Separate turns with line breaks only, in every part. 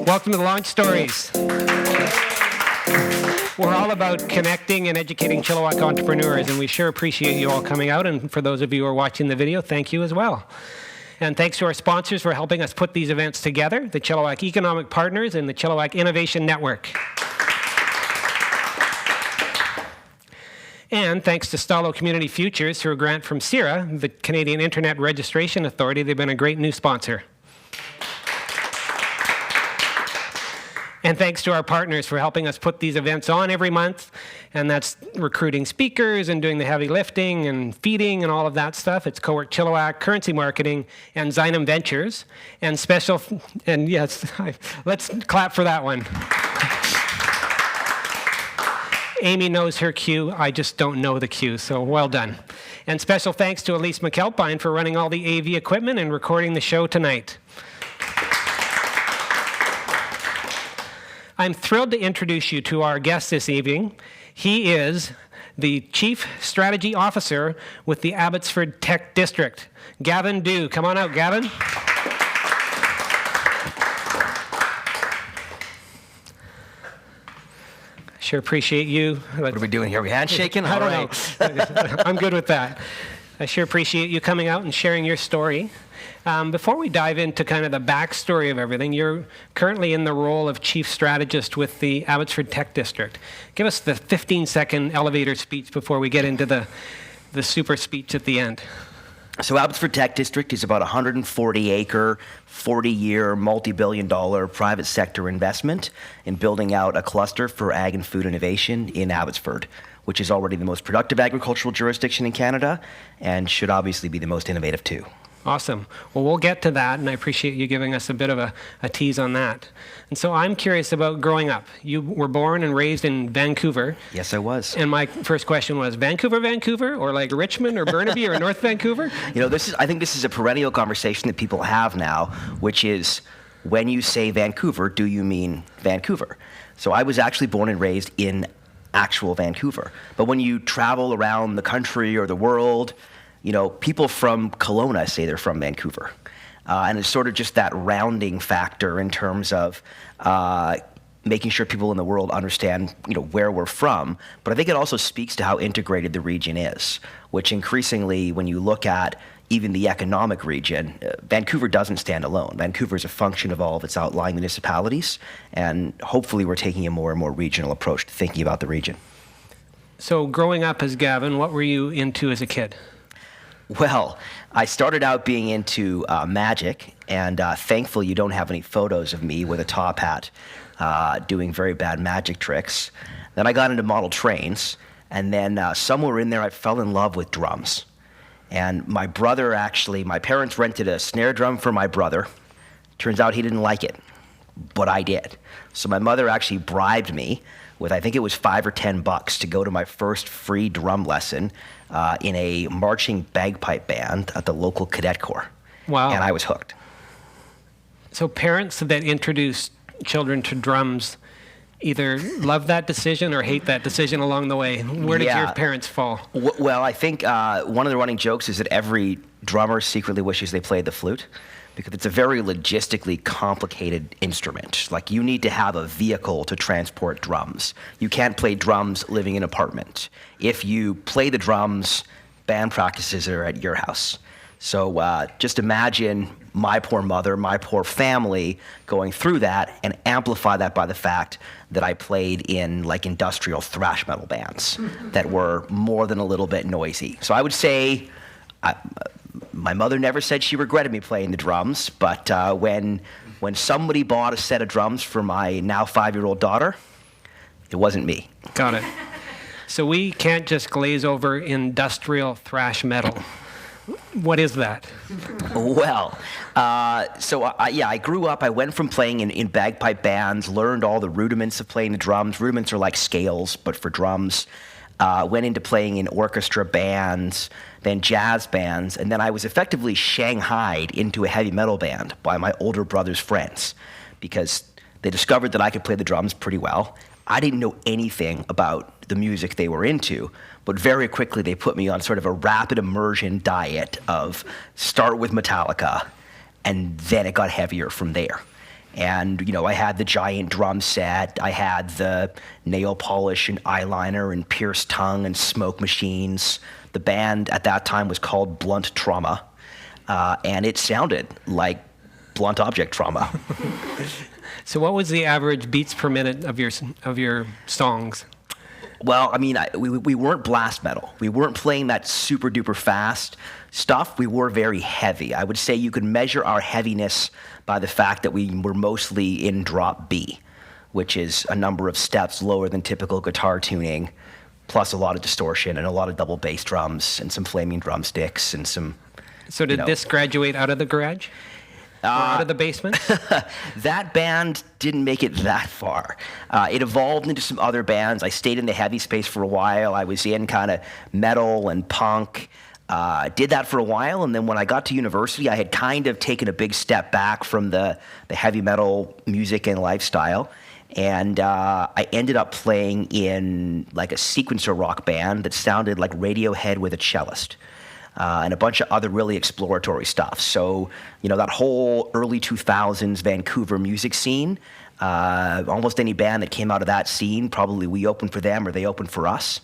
Welcome to the Launch Stories. We're all about connecting and educating Chilliwack entrepreneurs, and we sure appreciate you all coming out. And for those of you who are watching the video, thank you as well. And thanks to our sponsors for helping us put these events together, the Chilliwack Economic Partners and the Chilliwack Innovation Network. And thanks to Stalo Community Futures through a grant from CIRA, the Canadian Internet Registration Authority. They've been a great new sponsor. And thanks to our partners for helping us put these events on every month. And that's recruiting speakers and doing the heavy lifting and feeding and all of that stuff. It's Cowork Chilliwack, Currency Marketing, and Xynum Ventures. And special, and yes, let's clap for that one. Amy knows her cue. I just don't know the cue, so well done. And special thanks to Elise McAlpine for running all the AV equipment and recording the show tonight. I'm thrilled to introduce you to our guest this evening. He is the Chief Strategy Officer with the Abbotsford Tech District, Gavin Dew. Come on out, Gavin. Sure appreciate you.
What are we doing here? Are we handshaking?
I don't know. I'm good with that. I sure appreciate you coming out and sharing your story. Before we dive into kind of the backstory of everything, you're currently in the role of Chief Strategist with the Abbotsford Tech District. Give us the 15-second elevator speech before we get into the super speech at the end.
So Abbotsford Tech District is about a 140-acre, 40-year, multi-billion-dollar private sector investment in building out a cluster for ag and food innovation in Abbotsford, which is already the most productive agricultural jurisdiction in Canada and should obviously be the most innovative too.
Awesome. Well, we'll get to that, and I appreciate you giving us a bit of a tease on that. And so I'm curious about growing up. You were born and raised in Vancouver.
Yes, I was.
And my first question was, Vancouver, or like Richmond or Burnaby or North Vancouver?
You know, I think this is a perennial conversation that people have now, which is, when you say Vancouver, do you mean Vancouver? So I was actually born and raised in actual Vancouver. But when you travel around the country or the world, you know, people from Kelowna say they're from Vancouver. And it's sort of just that rounding factor in terms of making sure people in the world understand, you know, where we're from. But I think it also speaks to how integrated the region is, which increasingly, when you look at even the economic region, Vancouver doesn't stand alone. Vancouver is a function of all of its outlying municipalities, and hopefully we're taking a more and more regional approach to thinking about the region.
So growing up as Gavin, what were you into as a kid?
Well, I started out being into magic, and thankfully you don't have any photos of me with a top hat doing very bad magic tricks. Then I got into model trains, and then somewhere in there I fell in love with drums. And my parents rented a snare drum for my brother. Turns out he didn't like it, but I did. So my mother actually bribed me with, I think it was $5 or $10 to go to my first free drum lesson in a marching bagpipe band at the local cadet corps.
Wow.
And I was hooked.
So parents that introduce children to drums either love that decision or hate that decision along the way. Where did your parents fall?
Well, I think one of the running jokes is that every drummer secretly wishes they played the flute, because it's a very logistically complicated instrument. Like, you need to have a vehicle to transport drums. You can't play drums living in an apartment. If you play the drums, band practices are at your house. So just imagine my poor mother, my poor family going through that, and amplify that by the fact that I played in like industrial thrash metal bands that were more than a little bit noisy. So I would say, my mother never said she regretted me playing the drums, but when somebody bought a set of drums for my now 5-year-old daughter, it wasn't me.
Got it. So we can't just glaze over industrial thrash metal. What is that?
Well, I grew up, I went from playing in bagpipe bands, learned all the rudiments of playing the drums. Rudiments are like scales, but for drums. Went into playing in orchestra bands, then jazz bands, and then I was effectively shanghaied into a heavy metal band by my older brother's friends, because they discovered that I could play the drums pretty well. I didn't know anything about the music they were into, but very quickly they put me on sort of a rapid immersion diet of start with Metallica, and then it got heavier from there. And, I had the giant drum set. I had the nail polish and eyeliner and pierced tongue and smoke machines. The band at that time was called Blunt Trauma, and it sounded like blunt object trauma.
So what was the average beats per minute of your songs?
Well, we weren't blast metal. We weren't playing that super duper fast stuff. We were very heavy. I would say you could measure our heaviness by the fact that we were mostly in drop B, which is a number of steps lower than typical guitar tuning, plus a lot of distortion and a lot of double bass drums and some flaming drumsticks and some.
So did this graduate out of the garage? Or out of the basement?
That band didn't make it that far. It evolved into some other bands. I stayed in the heavy space for a while. I was in kind of metal and punk. Did that for a while, and then when I got to university, I had kind of taken a big step back from the heavy metal music and lifestyle. And I ended up playing in like a sequencer rock band that sounded like Radiohead with a cellist. And a bunch of other really exploratory stuff. So, that whole early 2000s Vancouver music scene, almost any band that came out of that scene, probably we opened for them or they opened for us.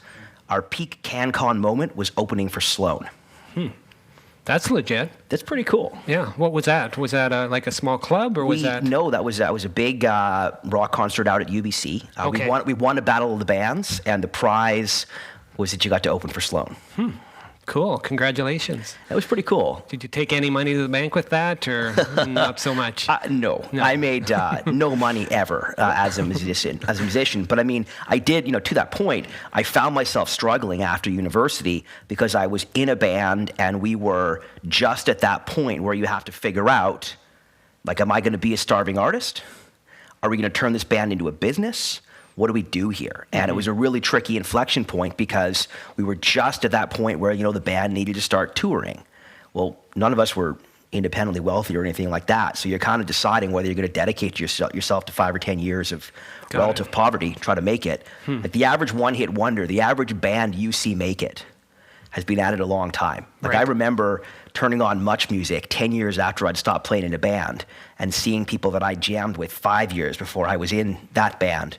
Our peak CanCon moment was opening for Sloan.
That's legit.
That's pretty cool.
Yeah. What was that? Was that like a small club, or was that?
No, that was a big rock concert out at UBC.
Okay.
We won a Battle of the Bands, and the prize was that you got to open for Sloan.
Cool. Congratulations.
That was pretty cool.
Did you take any money to the bank with that, or not so much?
No. I made no money ever as a musician. But I did. To that point, I found myself struggling after university because I was in a band, and we were just at that point where you have to figure out, like, am I going to be a starving artist? Are we going to turn this band into a business? What do we do here? And it was a really tricky inflection point because we were just at that point where, the band needed to start touring. Well, none of us were independently wealthy or anything like that. So you're kind of deciding whether you're going to dedicate yourself to 5 or 10 years of relative poverty, try to make it. Like the average one-hit wonder, the average band you see make it has been at it a long time. Like, right. I remember turning on Much Music 10 years after I'd stopped playing in a band and seeing people that I jammed with 5 years before I was in that band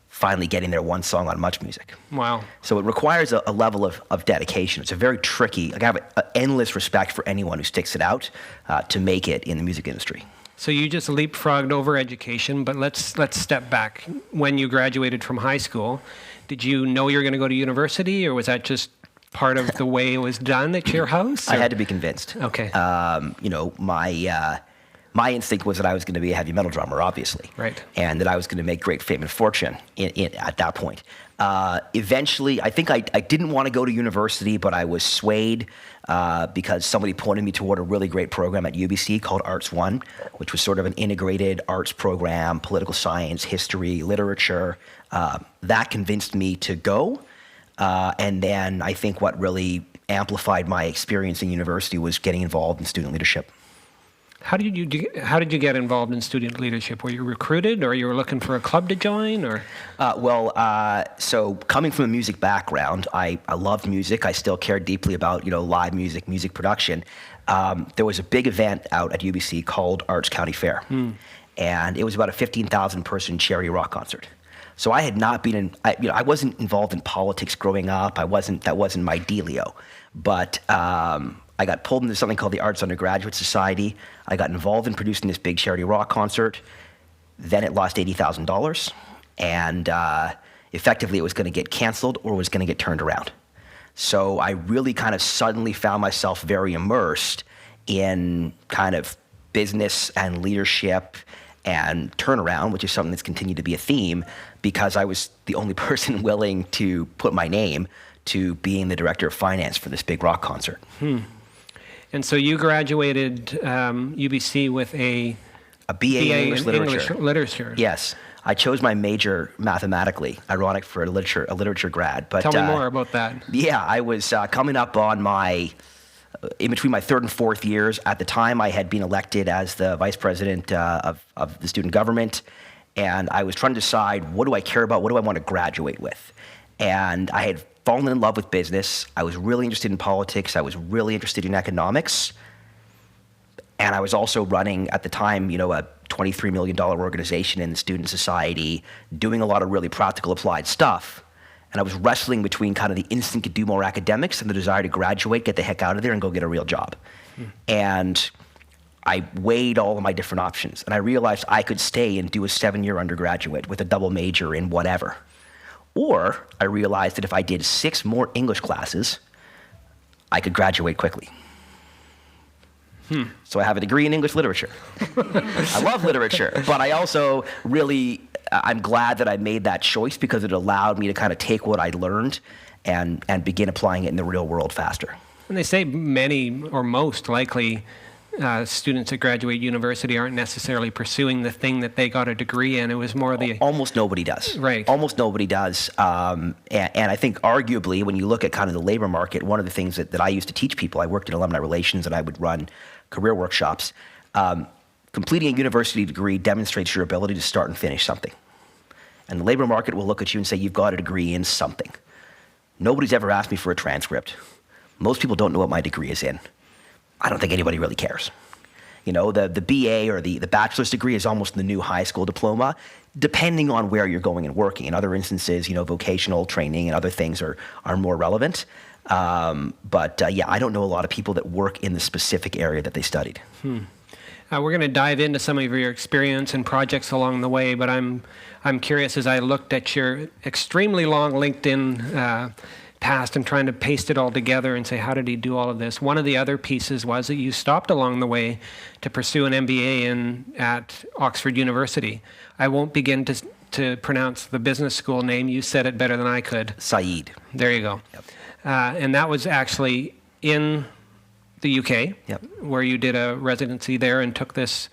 finally getting their one song on Much Music.
Wow.
So it requires a level of dedication. It's a very tricky, I have an endless respect for anyone who sticks it out to make it in the music industry.
So you just leapfrogged over education, but let's step back. When you graduated from high school, did you know you were going to go to university, or was that just part of the way it was done at your house?
I had to be convinced.
Okay.
My instinct was that I was going to be a heavy metal drummer, obviously.
Right.
And that I was going to make great fame and fortune at that point. Eventually, I think I didn't want to go to university, but I was swayed because somebody pointed me toward a really great program at UBC called Arts One, which was sort of an integrated arts program, political science, history, literature. That convinced me to go. And then I think what really amplified my experience in university was getting involved in student leadership.
How did you get involved in student leadership? Were you recruited, or you were looking for a club to join, or?
So coming from a music background, I loved music. I still cared deeply about live music production. There was a big event out at UBC called Arts County Fair, and it was about a 15,000 person charity rock concert. So I had not been I wasn't involved in politics growing up. That wasn't my dealio, but. I got pulled into something called the Arts Undergraduate Society. I got involved in producing this big charity rock concert. Then it lost $80,000, and effectively it was going to get canceled or was going to get turned around. So I really kind of suddenly found myself very immersed in kind of business and leadership and turnaround, which is something that's continued to be a theme, because I was the only person willing to put my name to being the director of finance for this big rock concert.
And so you graduated UBC with a
BA in English
literature.
Yes. I chose my major mathematically, ironic for a literature grad. But
tell me more about that.
Yeah, I was coming up on in between my third and fourth years. At the time, I had been elected as the vice president of the student government, and I was trying to decide, what do I care about? What do I want to graduate with? And I had fallen in love with business. I was really interested in politics. I was really interested in economics. And I was also running at the time, a $23 million organization in the student society, doing a lot of really practical applied stuff. And I was wrestling between kind of the instinct to do more academics and the desire to graduate, get the heck out of there and go get a real job. And I weighed all of my different options, and I realized I could stay and do a 7-year undergraduate with a double major in whatever. Or I realized that if I did 6 more English classes, I could graduate quickly. So I have a degree in English literature. I love literature, but I also I'm glad that I made that choice because it allowed me to kind of take what I learned and begin applying it in the real world faster.
And they say many or most likely students at graduate university aren't necessarily pursuing the thing that they got a degree in. It was more the...
Almost nobody does.
Right.
Almost nobody does. And I think arguably when you look at kind of the labor market, one of the things that I used to teach people, I worked in alumni relations and I would run career workshops. Completing a university degree demonstrates your ability to start and finish something. And the labor market will look at you and say, you've got a degree in something. Nobody's ever asked me for a transcript. Most people don't know what my degree is in. I don't think anybody really cares. The BA or the bachelor's degree is almost the new high school diploma, depending on where you're going and working. In other instances, vocational training and other things are more relevant. But I don't know a lot of people that work in the specific area that they studied.
We're going to dive into some of your experience and projects along the way, but I'm curious, as I looked at your extremely long LinkedIn past and trying to paste it all together and say, how did he do all of this? One of the other pieces was that you stopped along the way to pursue an MBA at Oxford University. I won't begin to pronounce the business school name. You said it better than I could.
Said.
There you go.
Yep.
And that was actually in the UK,
yep,
where you did a residency there and took this.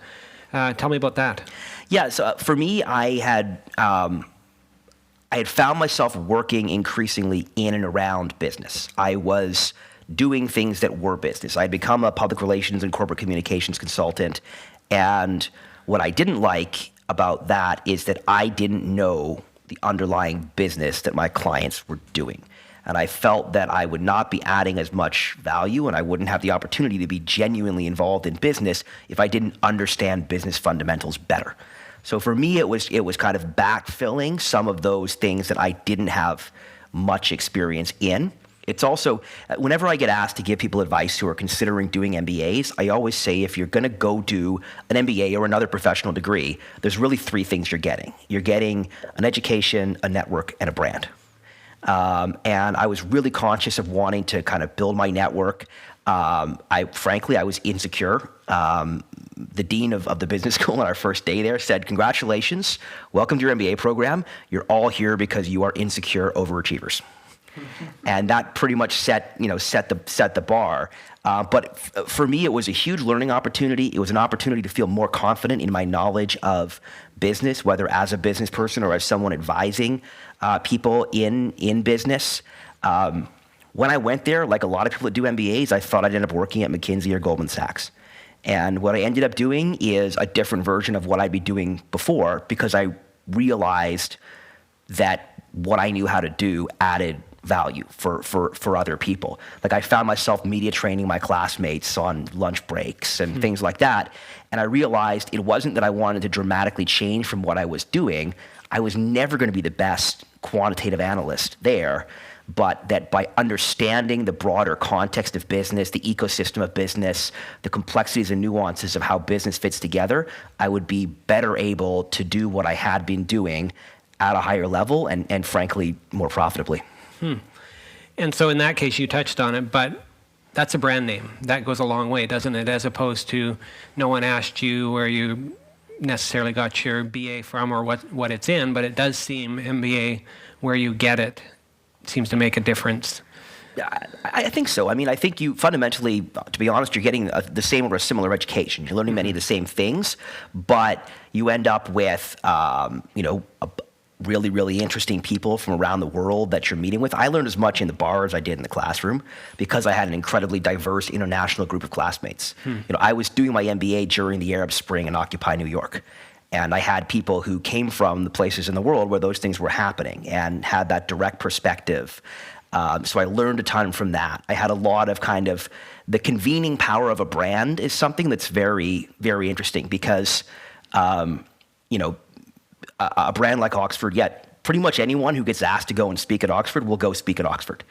Tell me about that.
Yeah, so for me, I had found myself working increasingly in and around business. I was doing things that were business. I had become a public relations and corporate communications consultant, and what I didn't like about that is that I didn't know the underlying business that my clients were doing. And I felt that I would not be adding as much value and I wouldn't have the opportunity to be genuinely involved in business if I didn't understand business fundamentals better. So for me, it was kind of backfilling some of those things that I didn't have much experience in. It's also, whenever I get asked to give people advice who are considering doing MBAs, I always say if you're going to go do an MBA or another professional degree, there's really 3 things you're getting. You're getting an education, a network, and a brand. And I was really conscious of wanting to kind of build my network. Frankly, I was insecure. The dean of the business school on our first day there said, "Congratulations, welcome to your MBA program. You're all here because you are insecure overachievers." And that pretty much set the bar. But for me, it was a huge learning opportunity. It was an opportunity to feel more confident in my knowledge of business, whether as a business person or as someone advising people in business. When I went there, like a lot of people that do MBAs, I thought I'd end up working at McKinsey or Goldman Sachs. And what I ended up doing is a different version of what I'd be doing before because I realized that what I knew how to do added value for other people. Like I found myself media training my classmates on lunch breaks and things like that. And I realized it wasn't that I wanted to dramatically change from what I was doing. I was never going to be the best quantitative analyst there, but that by understanding the broader context of business, the ecosystem of business, the complexities and nuances of how business fits together, I would be better able to do what I had been doing at a higher level and frankly, more profitably.
And so in that case, you touched on it, but that's a brand name. That goes a long way, doesn't it? As opposed to no one asked you where you necessarily got your BA from or what it's in, but it does seem MBA, where you get it, seems to make a difference.
I think so. I mean, I think you fundamentally, to be honest, you're getting the same or a similar education. You're learning many of the same things, but you end up with, really, really interesting people from around the world that you're meeting with. I learned as much in the bar as I did in the classroom because I had an incredibly diverse international group of classmates. I was doing my MBA during the Arab Spring in Occupy New York. And I had people who came from the places in the world where those things were happening and had that direct perspective So I learned a ton from that. I had a lot of kind of the convening power of a brand is something that's very, very interesting because, a brand like Oxford, yet pretty much anyone who gets asked to go and speak at Oxford will go speak at Oxford.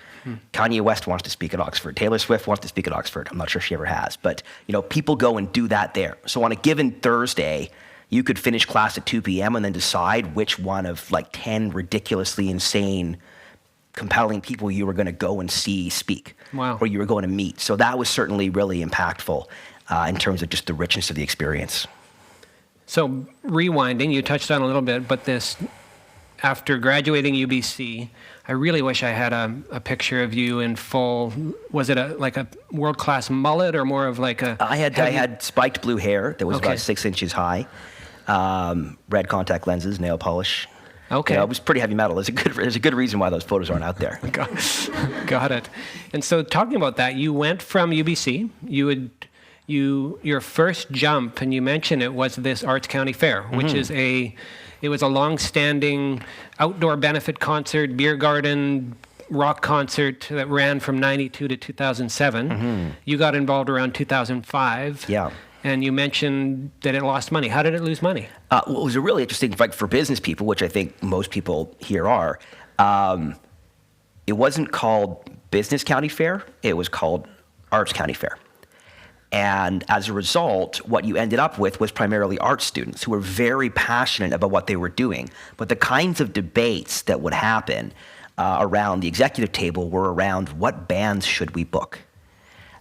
Kanye West wants to speak at Oxford. Taylor Swift wants to speak at Oxford. I'm not sure she ever has, but people go and do that there. So on a given Thursday, you could finish class at 2 p.m. and then decide which one of like 10 ridiculously insane, compelling people you were going to go and see speak.
Wow.
Or you were going to meet. So that was certainly really impactful in terms of just the richness of the experience.
So rewinding, you touched on a little bit, but this, after graduating UBC, I really wish I had a picture of you in full. Was it like a world-class mullet or more of like a...
I had spiked blue hair that was
Okay.
about 6 inches high, red contact lenses, nail polish.
Okay.
It was pretty heavy metal. There's a good reason why those photos aren't out there.
Got it. And so talking about that, you went from UBC, your first jump, and you mentioned it, was this Arts County Fair, which is it was a long-standing outdoor benefit concert, beer garden, rock concert that ran from 92 to 2007. You got involved around 2005.
Yeah.
And you mentioned that it lost money. How did it lose money?
Well, it was a really interesting, like for business people, which I think most people here are, it wasn't called Business County Fair. It was called Arts County Fair. And as a result, what you ended up with was primarily art students who were very passionate about what they were doing. But the kinds of debates that would happen around the executive table were around what bands should we book.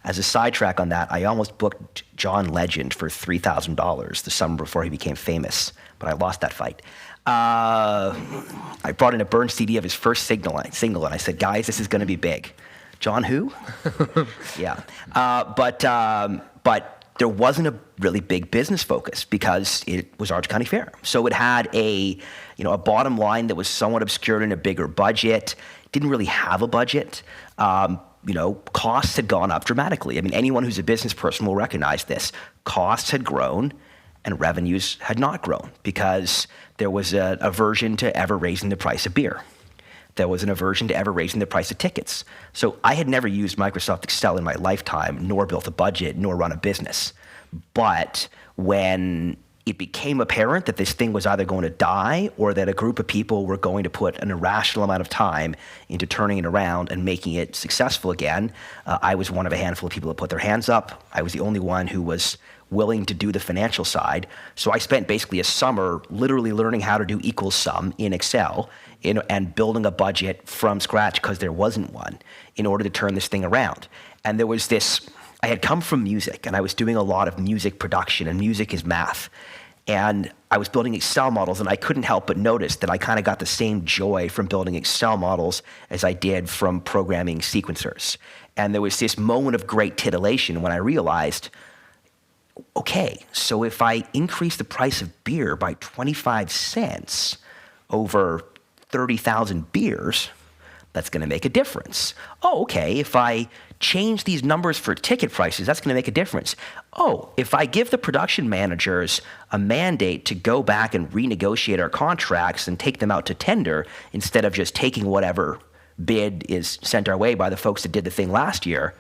As a sidetrack on that, I almost booked John Legend for $3,000 the summer before he became famous, but I lost that fight. I brought in a burned CD of his first single, and I said, guys, this is going to be big. John who? Yeah. But there wasn't a really big business focus because it was Arts County Fair. So it had a bottom line that was somewhat obscured in a bigger budget. It didn't really have a budget. Costs had gone up dramatically. I mean, anyone who's a business person will recognize this. Costs had grown and revenues had not grown because there was an aversion to ever raising the price of beer. There was an aversion to ever raising the price of tickets. So I had never used Microsoft Excel in my lifetime, nor built a budget, nor run a business. But when it became apparent that this thing was either going to die or that a group of people were going to put an irrational amount of time into turning it around and making it successful again, I was one of a handful of people that put their hands up. I was the only one who was willing to do the financial side. So I spent basically a summer literally learning how to do equals sum in Excel and building a budget from scratch because there wasn't one in order to turn this thing around. And there was this, I had come from music and I was doing a lot of music production, and music is math. And I was building Excel models, and I couldn't help but notice that I kind of got the same joy from building Excel models as I did from programming sequencers. And there was this moment of great titillation when I realized, okay, so if I increase the price of beer by 25 cents over 30,000 beers, that's going to make a difference. Oh, okay, if I change these numbers for ticket prices, that's going to make a difference. Oh, if I give the production managers a mandate to go back and renegotiate our contracts and take them out to tender instead of just taking whatever bid is sent our way by the folks that did the thing last year,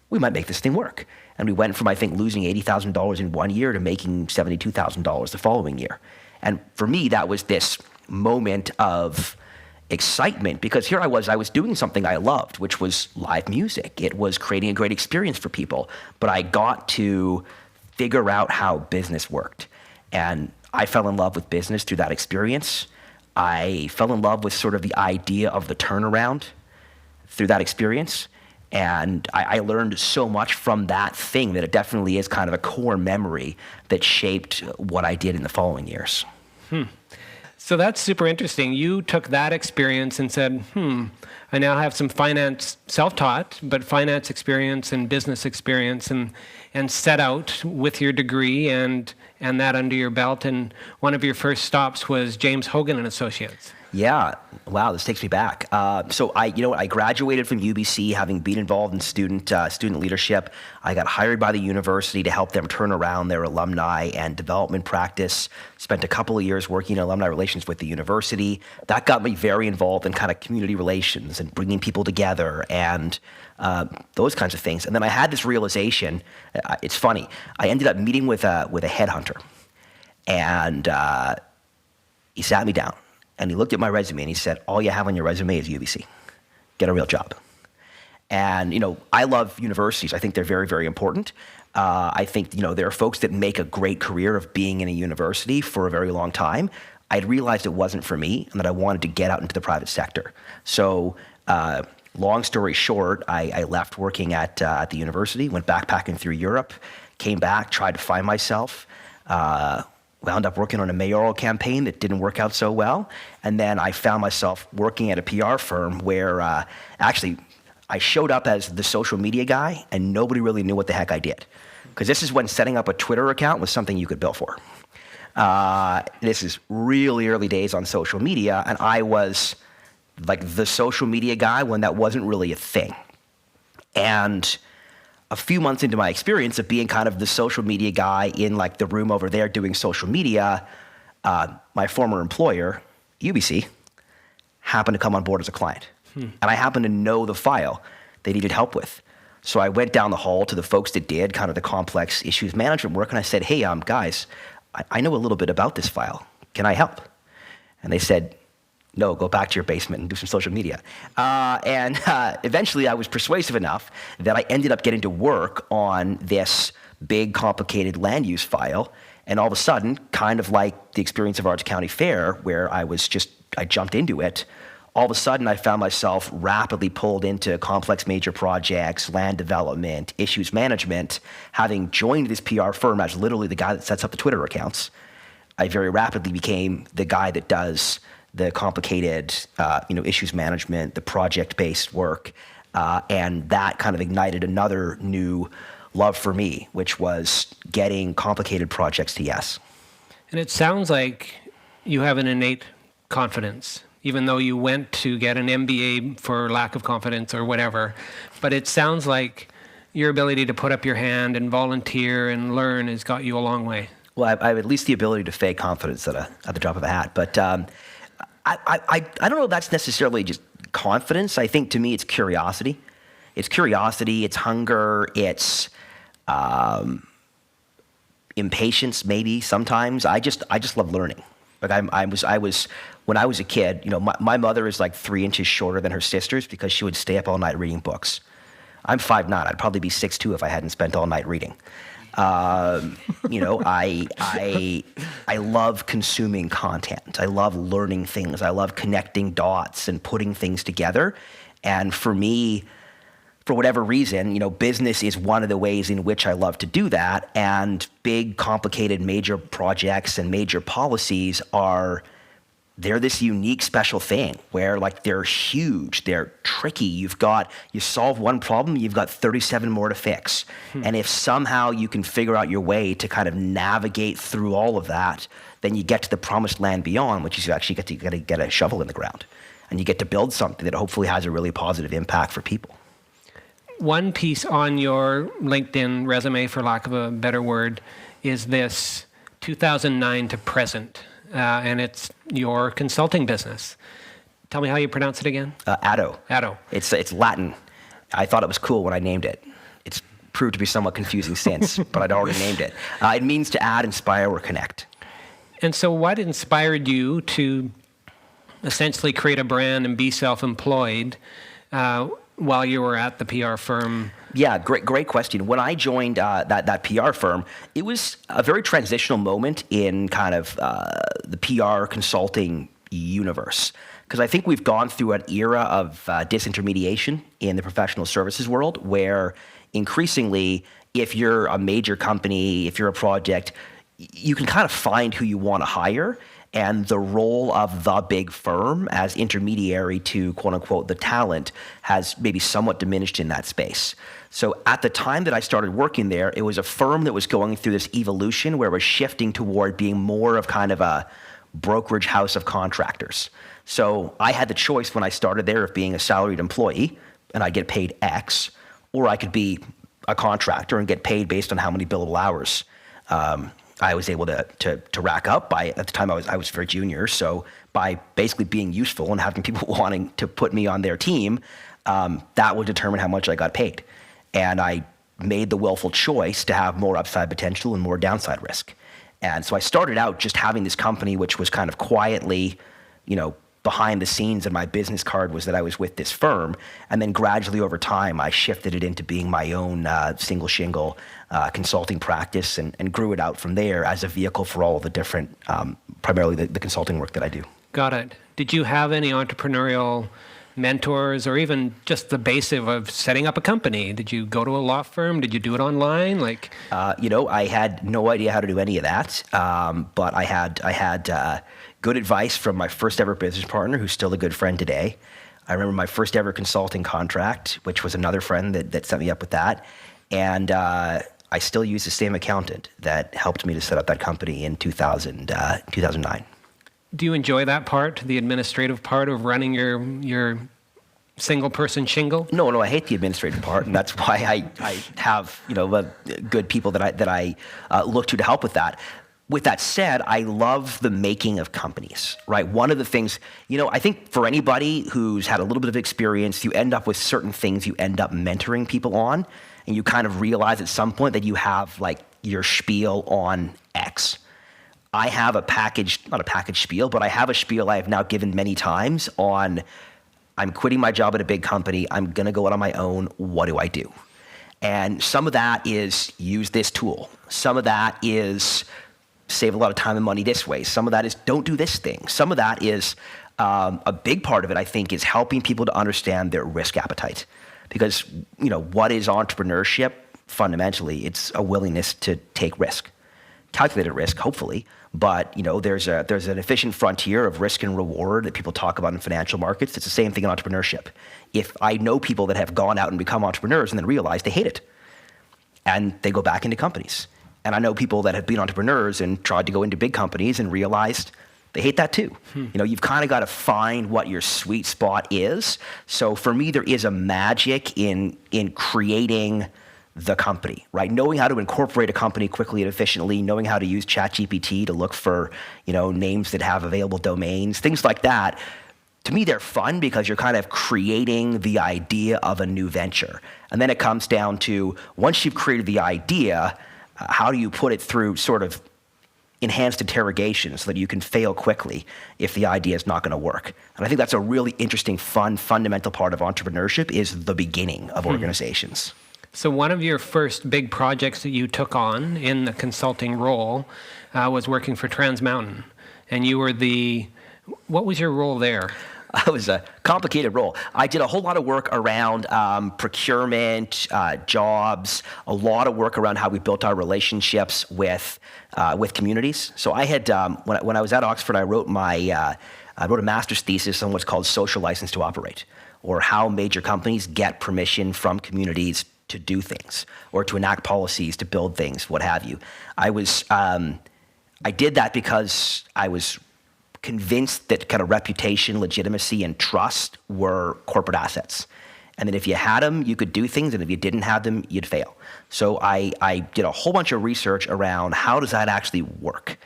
we might make this thing work. And we went from, I think, losing $80,000 in 1 year to making $72,000 the following year. And for me, that was this moment of excitement, because here I was doing something I loved, which was live music. It was creating a great experience for people, but I got to figure out how business worked. And I fell in love with business through that experience. I fell in love with sort of the idea of the turnaround through that experience. And I learned so much from that thing that it definitely is kind of a core memory that shaped what I did in the following years.
So that's super interesting. You took that experience and said, I now have some finance, self-taught, but finance experience and business experience, and set out with your degree and that under your belt. And one of your first stops was James Hogan and Associates.
Yeah. Wow, this takes me back. So I graduated from UBC, having been involved in student leadership. I got hired by the university to help them turn around their alumni and development practice. Spent a couple of years working in alumni relations with the university. That got me very involved in kind of community relations and bringing people together and those kinds of things. And then I had this realization. It's funny. I ended up meeting with a headhunter, and he sat me down. And he looked at my resume and he said, all you have on your resume is UBC. Get a real job. And, I love universities. I think they're very, very important. I think, there are folks that make a great career of being in a university for a very long time. I'd realized it wasn't for me and that I wanted to get out into the private sector. So long story short, I left working at the university, went backpacking through Europe, came back, tried to find myself, wound up working on a mayoral campaign that didn't work out so well. And then I found myself working at a PR firm where actually I showed up as the social media guy and nobody really knew what the heck I did. Because this is when setting up a Twitter account was something you could bill for. This is really early days on social media, and I was like the social media guy when that wasn't really a thing. And a few months into my experience of being kind of the social media guy in like the room over there doing social media, my former employer, UBC, happened to come on board as a client. And I happened to know the file they needed help with. So I went down the hall to the folks that did kind of the complex issues management work, and I said, hey, guys, I know a little bit about this file. Can I help? And they said, no, go back to your basement and do some social media. And eventually I was persuasive enough that I ended up getting to work on this big, complicated land use file. And all of a sudden, kind of like the experience of Arts County Fair, where I jumped into it, all of a sudden I found myself rapidly pulled into complex major projects, land development, issues management. Having joined this PR firm as literally the guy that sets up the Twitter accounts, I very rapidly became the guy that does the complicated, issues management, the project-based work, and that kind of ignited another new love for me, which was getting complicated projects to yes.
And it sounds like you have an innate confidence, even though you went to get an MBA for lack of confidence or whatever. But it sounds like your ability to put up your hand and volunteer and learn has got you a long way.
Well, I have at least the ability to fake confidence at the drop of a hat, but I don't know if that's necessarily just confidence. I think to me it's curiosity. It's curiosity, it's hunger, it's impatience maybe sometimes. I just love learning. Like I was when I was a kid, my mother is like 3 inches shorter than her sisters because she would stay up all night reading books. I'm 5'9". I'd probably be 6'2" if I hadn't spent all night reading. I love consuming content. I love learning things. I love connecting dots and putting things together. And for me, for whatever reason, business is one of the ways in which I love to do that. And big, complicated, major projects and major policies they're this unique, special thing where like they're huge, they're tricky. You solve one problem, you've got 37 more to fix. And if somehow you can figure out your way to kind of navigate through all of that, then you get to the promised land beyond, which is you actually get to get a shovel in the ground. And you get to build something that hopefully has a really positive impact for people.
One piece on your LinkedIn resume, for lack of a better word, is this 2009 to present. And it's your consulting business. Tell me how you pronounce it again.
Addo.
Addo.
It's Latin. I thought it was cool when I named it. It's proved to be somewhat confusing since, but I'd already named it. It means to add, inspire, or connect.
And so what inspired you to essentially create a brand and be self-employed while you were at the PR firm?
Yeah, great question. When I joined that PR firm, it was a very transitional moment in kind of the PR consulting universe. Because I think we've gone through an era of disintermediation in the professional services world where increasingly, if you're a major company, if you're a project, you can kind of find who you want to hire. And the role of the big firm as intermediary to, quote unquote, the talent has maybe somewhat diminished in that space. So at the time that I started working there, it was a firm that was going through this evolution where it was shifting toward being more of kind of a brokerage house of contractors. So I had the choice when I started there of being a salaried employee and I get paid X, or I could be a contractor and get paid based on how many billable hours I was able to rack up. At the time I was very junior, so by basically being useful and having people wanting to put me on their team, that would determine how much I got paid. And I made the willful choice to have more upside potential and more downside risk. And so I started out just having this company, which was kind of quietly, behind the scenes, and my business card was that I was with this firm. And then gradually over time, I shifted it into being my own single shingle consulting practice and grew it out from there as a vehicle for all of the different, primarily the consulting work that I do.
Got it. Did you have any entrepreneurial mentors or even just the basic of setting up a company? Did you go to a law firm? Did you do it online?
I had no idea how to do any of that, but I had good advice from my first ever business partner, who's still a good friend today. I remember my first ever consulting contract, which was another friend that set me up with that. And I still use the same accountant that helped me to set up that company in 2009.
Do you enjoy that part, the administrative part of running your single-person shingle?
No, I hate the administrative part, and that's why I have good people that I look to help with that. With that said, I love the making of companies, right? One of the things, I think for anybody who's had a little bit of experience, you end up with certain things you end up mentoring people on, and you kind of realize at some point that you have your spiel on X. I have not a package spiel, but I have a spiel I have now given many times on, I'm quitting my job at a big company, I'm gonna go out on my own, what do I do? And some of that is use this tool. Some of that is save a lot of time and money this way. Some of that is don't do this thing. Some of that is, a big part of it, I think, is helping people to understand their risk appetite. Because, what is entrepreneurship? Fundamentally, it's a willingness to take risk. Calculated risk, hopefully, but there's an efficient frontier of risk and reward that people talk about in financial markets. It's the same thing in entrepreneurship. If I know people that have gone out and become entrepreneurs and then realize they hate it, and they go back into companies. And I know people that have been entrepreneurs and tried to go into big companies and realized they hate that too. You've kind of got to find what your sweet spot is. So for me, there is a magic in creating the company, right? Knowing how to incorporate a company quickly and efficiently, knowing how to use ChatGPT to look for, names that have available domains, things like that. To me, they're fun because you're kind of creating the idea of a new venture. And then it comes down to, once you've created the idea, how do you put it through sort of enhanced interrogation so that you can fail quickly if the idea is not going to work? And I think that's a really interesting, fun, fundamental part of entrepreneurship is the beginning of organizations.
So one of your first big projects that you took on in the consulting role was working for Trans Mountain. And you were what was your role there?
It was a complicated role. I did a whole lot of work around procurement, jobs, a lot of work around how we built our relationships with communities. So I had, when I was at Oxford, I wrote a master's thesis on what's called social license to operate, or how major companies get permission from communities to do things, or to enact policies, to build things, what have you. I did that because I was convinced that kind of reputation, legitimacy, and trust were corporate assets. And that if you had them, you could do things, and if you didn't have them, you'd fail. So I did a whole bunch of research around how does that actually work?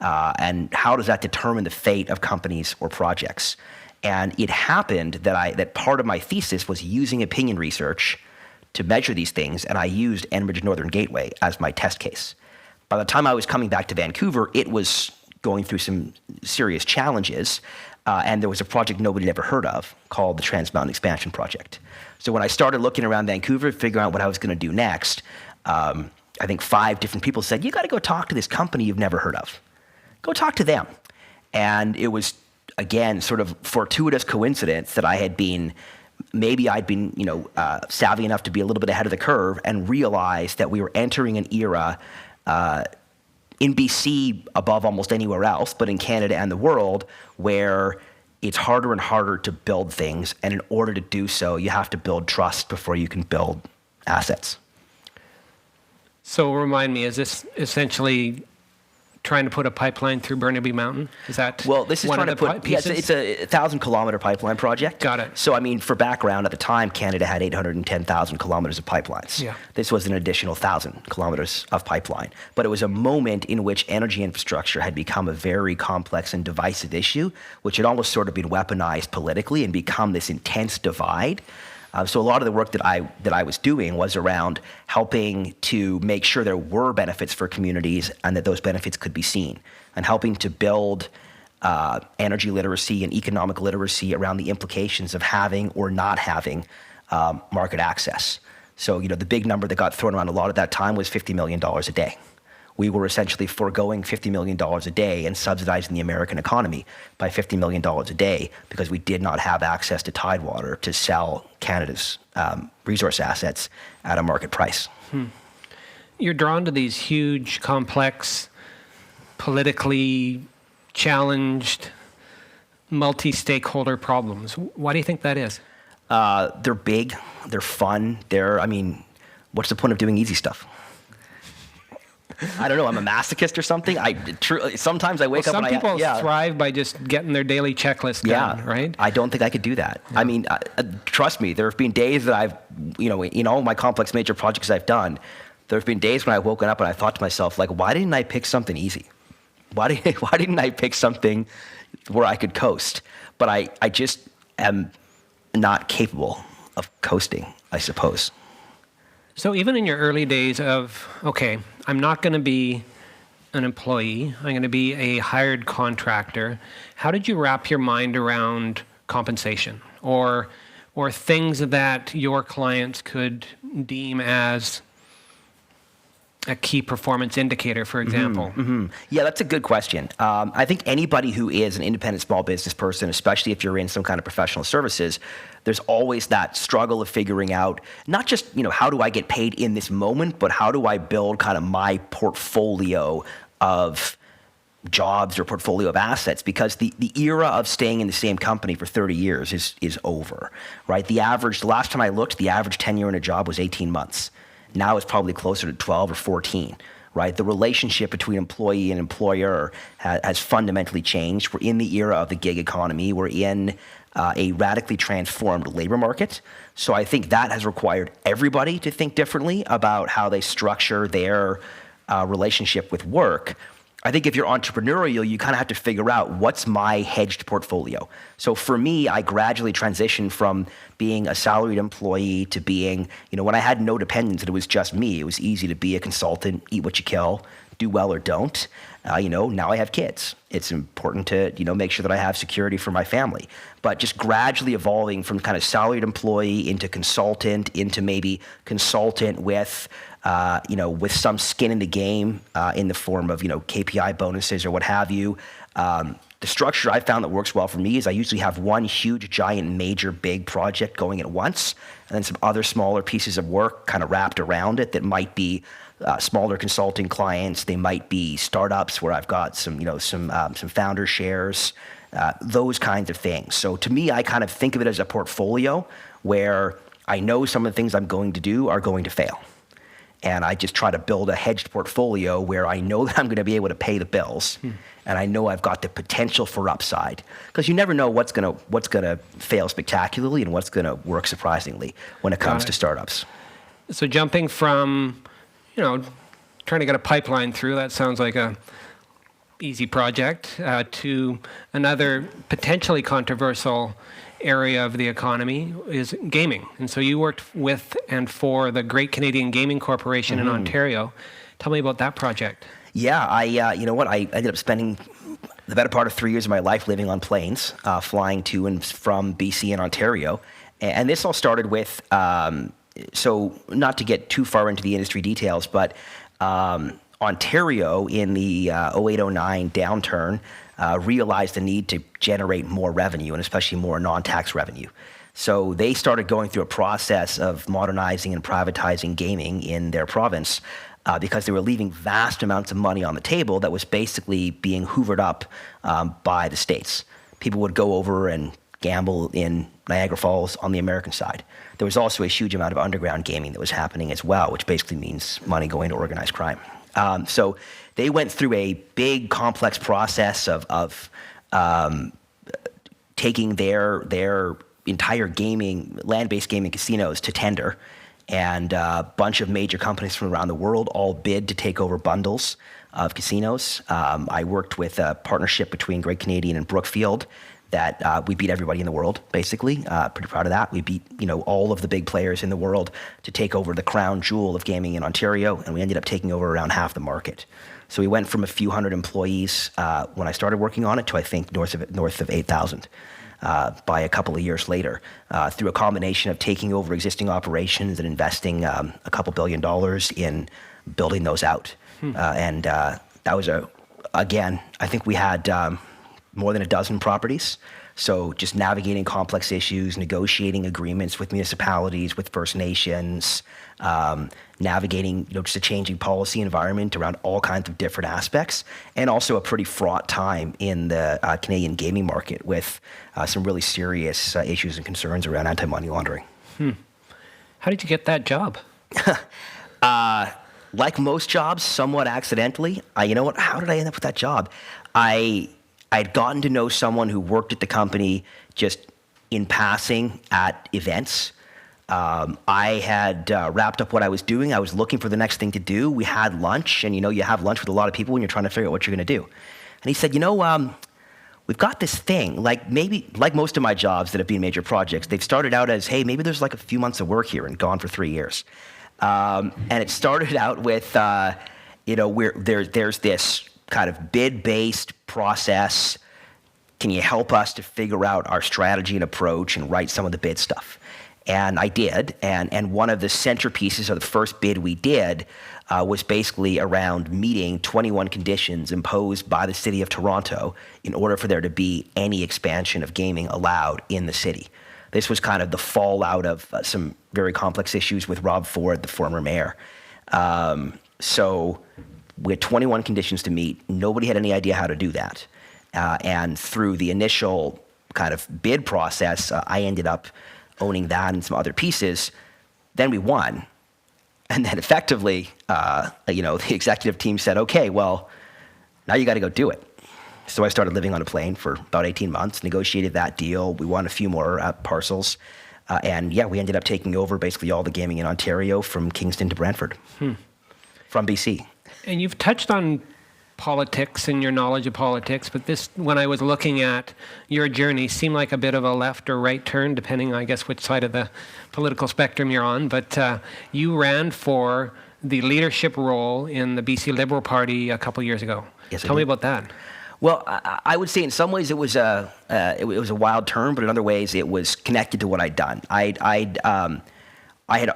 And how does that determine the fate of companies or projects? And it happened that part of my thesis was using opinion research to measure these things, and I used Enbridge Northern Gateway as my test case. By the time I was coming back to Vancouver, it was going through some serious challenges, and there was a project nobody had ever heard of called the Trans Mountain Expansion Project. So when I started looking around Vancouver, figuring out what I was going to do next, I think 5 different people said, you got to go talk to this company you've never heard of. Go talk to them. And it was, again, sort of fortuitous coincidence that I'd been savvy enough to be a little bit ahead of the curve and realized that we were entering an era in BC above almost anywhere else, but in Canada and the world, where it's harder and harder to build things. And in order to do so, you have to build trust before you can build assets.
So remind me, is this essentially trying to put a pipeline through Burnaby Mountain? Is that
Well, this is
one
trying
of
to
the
put, yeah, it's a 1,000-kilometer pipeline project.
Got it.
So, I mean, for background, at the time, Canada had 810,000 kilometers of pipelines.
Yeah.
This was an additional 1,000 kilometers of pipeline. But it was a moment in which energy infrastructure had become a very complex and divisive issue, which had almost sort of been weaponized politically and become this intense divide. So a lot of the work that I was doing was around helping to make sure there were benefits for communities and that those benefits could be seen, and helping to build energy literacy and economic literacy around the implications of having or not having market access. So, you know, the big number that got thrown around a lot at that time was $50 million a day. We were essentially foregoing $50 million a day and subsidizing the American economy by $50 million a day because we did not have access to Tidewater to sell Canada's resource assets at a market price.
You're drawn to these huge, complex, politically challenged, multi-stakeholder problems. Why do you think that is?
They're big, they're fun, what's the point of doing easy stuff? I don't know. I'm a masochist or something. Sometimes I wake up and
some people thrive by just getting their daily checklist done, right?
I don't think I could do that. Yeah. I mean, trust me, there have been days that I've, in all my complex major projects I've done, there have been days when I've woken up and I thought to myself, like, why didn't I pick something easy? Why didn't I pick something where I could coast? But I just am not capable of coasting, I suppose.
So even in your early days of, okay, I'm not going to be an employee, I'm going to be a hired contractor, how did you wrap your mind around compensation or things that your clients could deem as a key performance indicator, for example?
Yeah, that's a good question. I think anybody who is an independent small business person, especially if you're in some kind of professional services, there's always that struggle of figuring out not just, how do I get paid in this moment, but how do I build kind of my portfolio of jobs or portfolio of assets, because the era of staying in the same company for 30 years is over, right? The last time I looked, the average tenure in a job was 18 months. Now it's probably closer to 12 or 14, right? The relationship between employee and employer has fundamentally changed. We're in the era of the gig economy. We're in a radically transformed labor market. So I think that has required everybody to think differently about how they structure their relationship with work. I think if you're entrepreneurial, you kind of have to figure out what's my hedged portfolio. So for me, I gradually transitioned from being a salaried employee to being, when I had no dependents and it was just me, it was easy to be a consultant, eat what you kill, do well or don't. Now I have kids. It's important to, make sure that I have security for my family. But just gradually evolving from kind of salaried employee into consultant, into maybe consultant with some skin in the game in the form of, KPI bonuses or what have you. The structure I found that works well for me is I usually have one huge, giant, major, big project going at once, and then some other smaller pieces of work kind of wrapped around it that might be smaller consulting clients. They might be startups where I've got some founder shares, those kinds of things. So to me, I kind of think of it as a portfolio where I know some of the things I'm going to do are going to fail. And I just try to build a hedged portfolio where I know that I'm going to be able to pay the bills, and I know I've got the potential for upside. Because you never know what's going to fail spectacularly and what's going to work surprisingly when it comes to startups.
So jumping from, trying to get a pipeline through, that sounds like a easy project, to another potentially controversial area of the economy is gaming. And so you worked with and for the Great Canadian Gaming Corporation in Ontario. Tell me about that project.
Yeah, I ended up spending the better part of 3 years of my life living on planes, flying to and from BC and Ontario. And this all started with, so not to get too far into the industry details, but Ontario in the 08-09 downturn realized the need to generate more revenue, and especially more non-tax revenue. So they started going through a process of modernizing and privatizing gaming in their province because they were leaving vast amounts of money on the table that was basically being hoovered up by the states. People would go over and gamble in Niagara Falls on the American side. There was also a huge amount of underground gaming that was happening as well, which basically means money going to organized crime. So they went through a big, complex process of taking their entire land-based gaming casinos to tender, and a bunch of major companies from around the world all bid to take over bundles of casinos. I worked with a partnership between Great Canadian and Brookfield that we beat everybody in the world, basically. Pretty proud of that. We beat all of the big players in the world to take over the crown jewel of gaming in Ontario, and we ended up taking over around half the market. So we went from a few hundred employees when I started working on it to I think north of 8,000 by a couple of years later, through a combination of taking over existing operations and investing a couple $1 billion in building those out. And that was again, I think we had more than a dozen properties. So just navigating complex issues, negotiating agreements with municipalities, with First Nations, navigating just a changing policy environment around all kinds of different aspects, and also a pretty fraught time in the Canadian gaming market with some really serious issues and concerns around anti-money laundering.
How did you get that job?
Like most jobs, somewhat accidentally. How did I end up with that job? I'd gotten to know someone who worked at the company just in passing at events. I had wrapped up what I was doing. I was looking for the next thing to do. We had lunch, and you have lunch with a lot of people when you're trying to figure out what you're going to do. And he said, we've got this thing, like most of my jobs that have been major projects, they've started out as, hey, maybe there's like a few months of work here and gone for 3 years. And it started out with, there's this kind of bid-based process. Can you help us to figure out our strategy and approach and write some of the bid stuff? And I did. And one of the centerpieces of the first bid we did was basically around meeting 21 conditions imposed by the city of Toronto in order for there to be any expansion of gaming allowed in the city. This was kind of the fallout of some very complex issues with Rob Ford, the former mayor. So we had 21 conditions to meet. Nobody had any idea how to do that. And through the initial kind of bid process, I ended up owning that and some other pieces. Then we won. And then effectively, the executive team said, okay, well, now you got to go do it. So I started living on a plane for about 18 months, negotiated that deal. We won a few more parcels. And we ended up taking over basically all the gaming in Ontario from Kingston to Brantford from BC.
And you've touched on politics and your knowledge of politics, but this, when I was looking at your journey, seemed like a bit of a left or right turn, depending, I guess, which side of the political spectrum you're on. But you ran for the leadership role in the BC Liberal Party a couple years ago.
Yes,
Tell me about that.
Well, I would say in some ways it was a wild turn, but in other ways it was connected to what I'd done. I had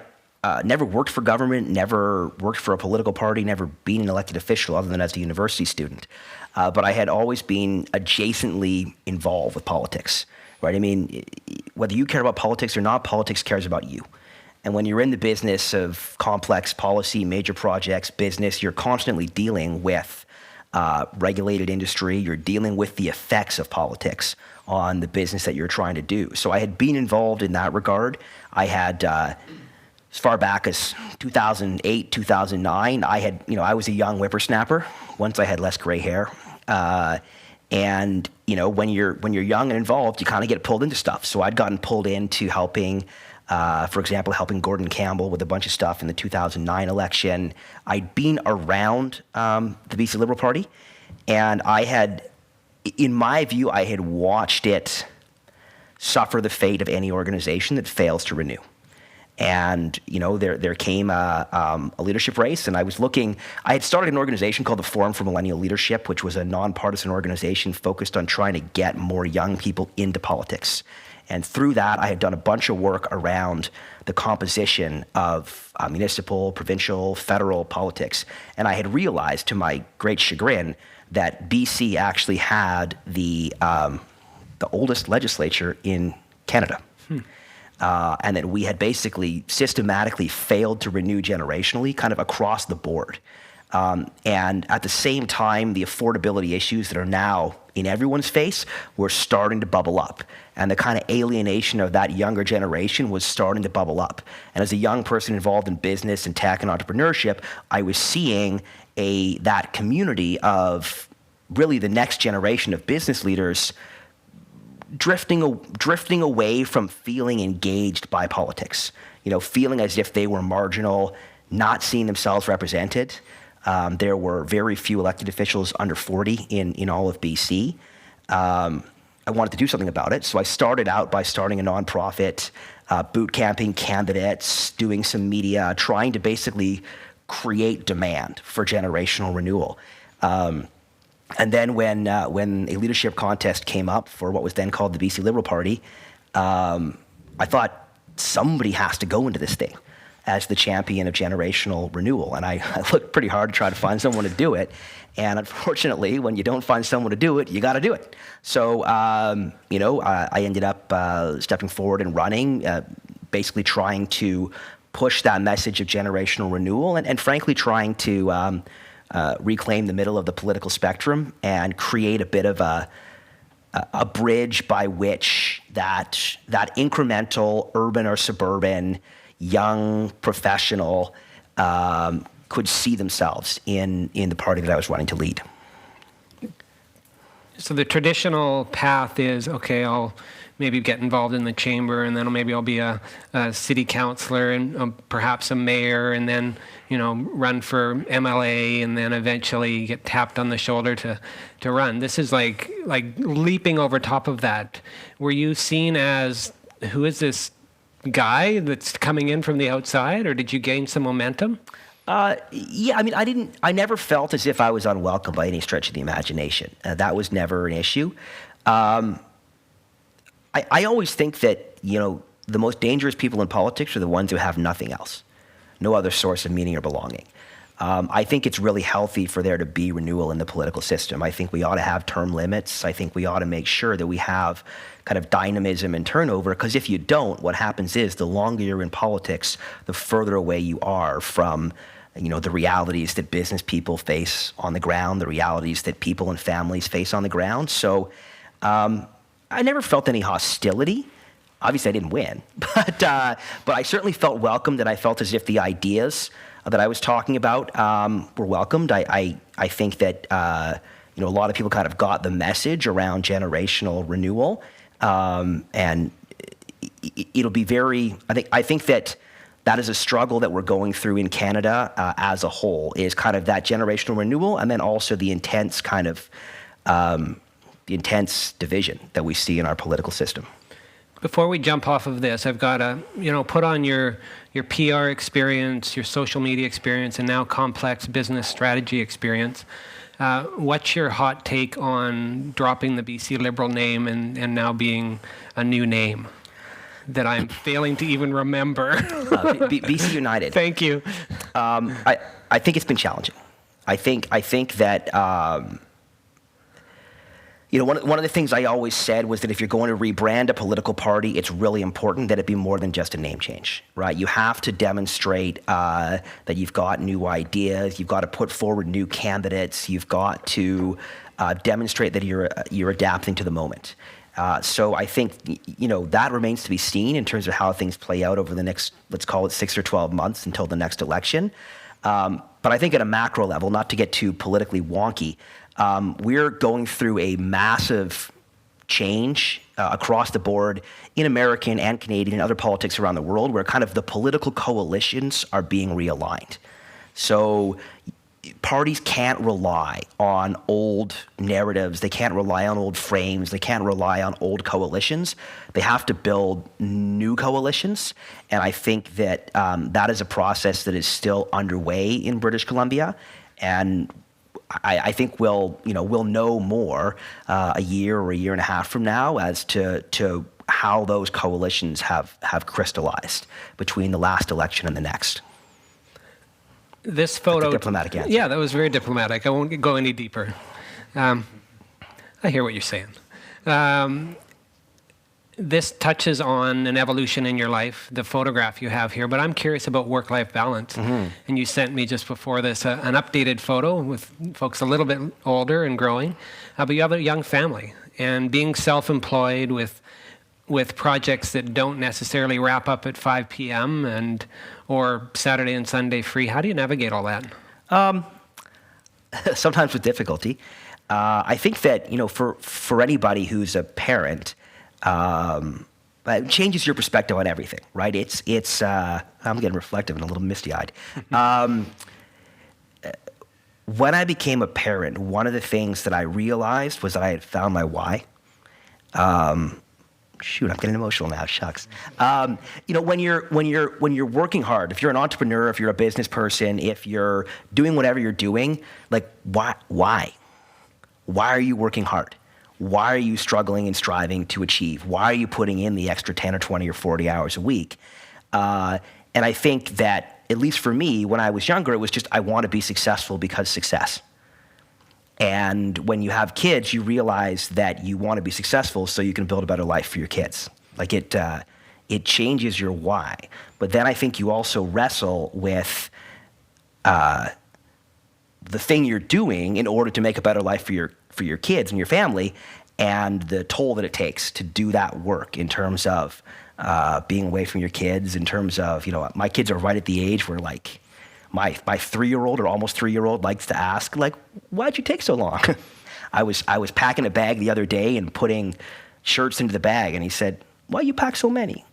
never worked for government, never worked for a political party, never been an elected official other than as a university student. But I had always been adjacently involved with politics, right? I mean, whether you care about politics or not, politics cares about you. And when you're in the business of complex policy, major projects, business, you're constantly dealing with regulated industry. You're dealing with the effects of politics on the business that you're trying to do. So I had been involved in that regard. I had, as far back as 2008, 2009, I was a young whippersnapper once I had less gray hair. And when you're young and involved, you kind of get pulled into stuff. So I'd gotten pulled into helping, for example, helping Gordon Campbell with a bunch of stuff in the 2009 election. I'd been around the BC Liberal Party, and I had, in my view, I had watched it suffer the fate of any organization that fails to renew. And there came a leadership race, and I was looking. I had started an organization called the Forum for Millennial Leadership, which was a nonpartisan organization focused on trying to get more young people into politics. And through that, I had done a bunch of work around the composition of municipal, provincial, federal politics. And I had realized, to my great chagrin, that BC actually had the oldest legislature in Canada. And that we had basically systematically failed to renew generationally, kind of across the board. And at the same time, the affordability issues that are now in everyone's face were starting to bubble up. And the kind of alienation of that younger generation was starting to bubble up. And as a young person involved in business and tech and entrepreneurship, I was seeing that community of really the next generation of business leaders drifting away from feeling engaged by politics, feeling as if they were marginal, not seeing themselves represented. There were very few elected officials under 40 in all of BC. I wanted to do something about it, so I started out by starting a nonprofit, boot camping candidates, doing some media, trying to basically create demand for generational renewal. And then when a leadership contest came up for what was then called the BC Liberal Party, I thought somebody has to go into this thing as the champion of generational renewal. And I looked pretty hard to try to find someone to do it. And unfortunately, when you don't find someone to do it, you got to do it. So, I ended up stepping forward and running, basically trying to push that message of generational renewal and frankly, trying to reclaim the middle of the political spectrum and create a bit of a bridge by which that incremental urban or suburban young professional could see themselves in the party that I was running to lead.
So the traditional path is, okay, I'll maybe get involved in the chamber, and then maybe I'll be a city councillor and perhaps a mayor, and then run for MLA, and then eventually get tapped on the shoulder to run. This is like leaping over top of that. Were you seen as, who is this guy that's coming in from the outside, or did you gain some momentum?
Yeah, I never felt as if I was unwelcome by any stretch of the imagination. That was never an issue. I always think that, the most dangerous people in politics are the ones who have nothing else, no other source of meaning or belonging. I think it's really healthy for there to be renewal in the political system. I think we ought to have term limits. I think we ought to make sure that we have kind of dynamism and turnover, because if you don't, what happens is the longer you're in politics, the further away you are from the realities that business people face on the ground, the realities that people and families face on the ground. So I never felt any hostility. Obviously, I didn't win, but I certainly felt welcomed, and I felt as if the ideas that I was talking about were welcomed. I think that a lot of people kind of got the message around generational renewal, and it'll be very. I think that is a struggle that we're going through in Canada as a whole, is kind of that generational renewal, and then also the intense kind of division that we see in our political system.
Before we jump off of this, I've got to, put on your PR experience, your social media experience, and now complex business strategy experience. What's your hot take on dropping the BC Liberal name and now being a new name that I'm failing to even remember?
BC United.
Thank you.
I think it's been challenging. I think that one of the things I always said was that if you're going to rebrand a political party, it's really important that it be more than just a name change, right? You have to demonstrate that you've got new ideas. You've got to put forward new candidates. You've got to demonstrate that you're adapting to the moment. So I think, that remains to be seen in terms of how things play out over the next, let's call it 6 or 12 months until the next election. But I think at a macro level, not to get too politically wonky, we're going through a massive change across the board in American and Canadian and other politics around the world, where kind of the political coalitions are being realigned. So parties can't rely on old narratives. They can't rely on old frames. They can't rely on old coalitions. They have to build new coalitions. And I think that that is a process that is still underway in British Columbia. And I think we'll know more a year or a year and a half from now as to how those coalitions have crystallized between the last election and the next.
This photo.
That's a diplomatic answer.
Yeah, that was very diplomatic. I won't go any deeper. I hear what you're saying. This touches on an evolution in your life, the photograph you have here, but I'm curious about work-life balance. Mm-hmm. And you sent me just before this an updated photo with folks a little bit older and growing, but you have a young family. And being self-employed with projects that don't necessarily wrap up at 5 p.m. or Saturday and Sunday free, how do you navigate all that?
sometimes with difficulty. I think that, for anybody who's a parent, it changes your perspective on everything, right? I'm getting reflective and a little misty-eyed. When I became a parent, one of the things that I realized was that I had found my why. Shoot, I'm getting emotional now. Shucks. When you're working hard, if you're an entrepreneur, if you're a business person, if you're doing whatever you're doing, like why? Why are you working hard? Why are you struggling and striving to achieve? Why are you putting in the extra 10 or 20 or 40 hours a week? And I think that, at least for me, when I was younger, it was just I want to be successful because success. And when you have kids, you realize that you want to be successful so you can build a better life for your kids. Like it changes your why. But then I think you also wrestle with the thing you're doing in order to make a better life for your kids and your family, and the toll that it takes to do that work in terms of being away from your kids, in terms of, my kids are right at the age where like my 3-year-old or almost 3-year-old likes to ask, like, why'd you take so long? I was packing a bag the other day and putting shirts into the bag, and he said, why you pack so many?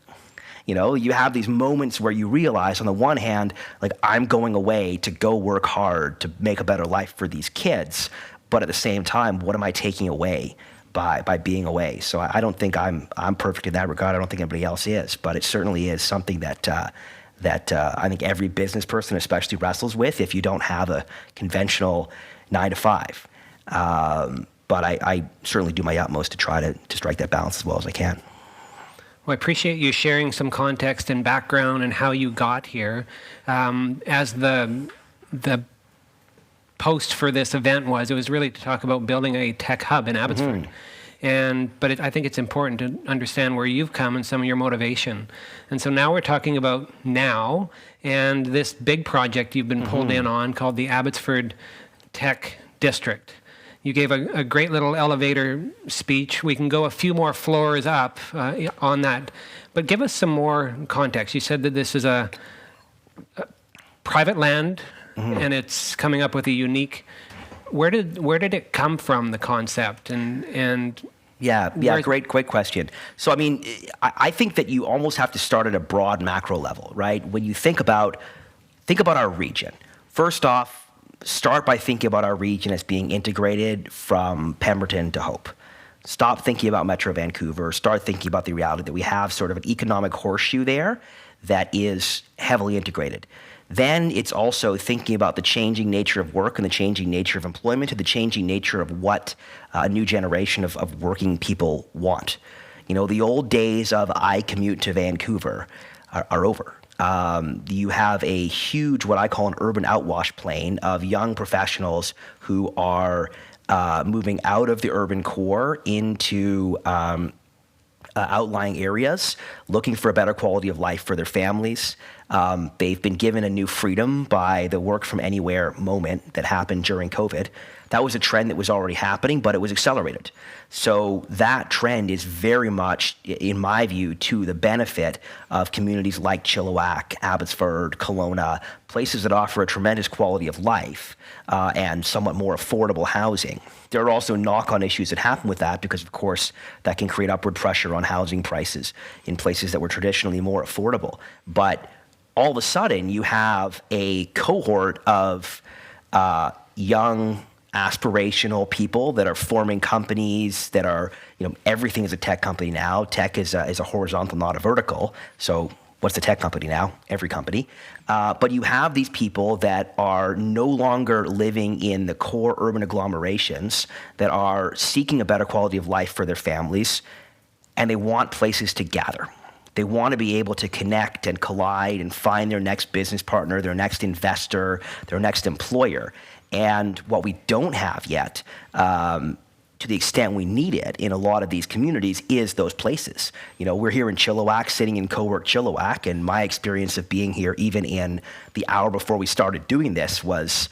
You have these moments where you realize, on the one hand, like, I'm going away to go work hard to make a better life for these kids, but at the same time, what am I taking away by being away? So I don't think I'm perfect in that regard. I don't think anybody else is, but it certainly is something that I think every business person especially wrestles with if you don't have a conventional 9 to 5. But I certainly do my utmost to try to strike that balance as well as I can.
Well, I appreciate you sharing some context and background and how you got here. As the post for this event it was really to talk about building a tech hub in Abbotsford. But I think it's important to understand where you've come and some of your motivation. And so now we're talking about now and this big project you've been pulled in on called the Abbotsford Tech District. You gave a great little elevator speech. We can go a few more floors up on that. But give us some more context. You said that this is a private land, and it's coming up with a unique. Where did it come from, the concept?
Yeah, great question. So I think that you almost have to start at a broad macro level, right? When you think about our region. First off, start by thinking about our region as being integrated from Pemberton to Hope. Stop thinking about Metro Vancouver. Start thinking about the reality that we have sort of an economic horseshoe there that is heavily integrated. Then it's also thinking about the changing nature of work and the changing nature of employment and the changing nature of what a new generation of working people want. The old days of I commute to Vancouver are over. You have a huge, what I call an urban outwash plane of young professionals who are moving out of the urban core into outlying areas, looking for a better quality of life for their families. They've been given a new freedom by the work from anywhere moment that happened during COVID. That was a trend that was already happening, but it was accelerated. So that trend is very much, in my view, to the benefit of communities like Chilliwack, Abbotsford, Kelowna, places that offer a tremendous quality of life and somewhat more affordable housing. There are also knock-on issues that happen with that because, of course, that can create upward pressure on housing prices in places that were traditionally more affordable. But all of a sudden, you have a cohort of young, aspirational people that are forming companies that are, everything is a tech company now. Tech is a horizontal, not a vertical. So what's the tech company now? Every company. But you have these people that are no longer living in the core urban agglomerations, that are seeking a better quality of life for their families, and they want places to gather. They want to be able to connect and collide and find their next business partner, their next investor, their next employer. And what we don't have yet, to the extent we need it in a lot of these communities, is those places. We're here in Chilliwack, sitting in Cowork Chilliwack, and my experience of being here, even in the hour before we started doing this, was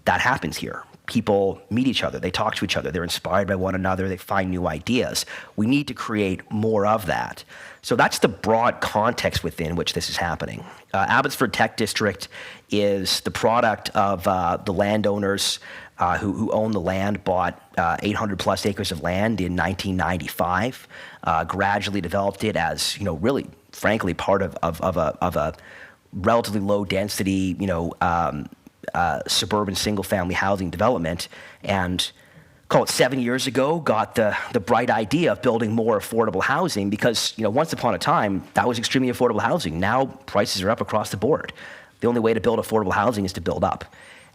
that happens here. People meet each other, they talk to each other, they're inspired by one another, they find new ideas. We need to create more of that. So that's the broad context within which this is happening. Abbotsford Tech District is the product of the landowners who owned the land, bought 800 plus acres of land in 1995, gradually developed it as, really, frankly, part of a relatively low density, suburban single family housing development, and call it 7 years ago, got the bright idea of building more affordable housing because, once upon a time, that was extremely affordable housing. Now prices are up across the board. The only way to build affordable housing is to build up.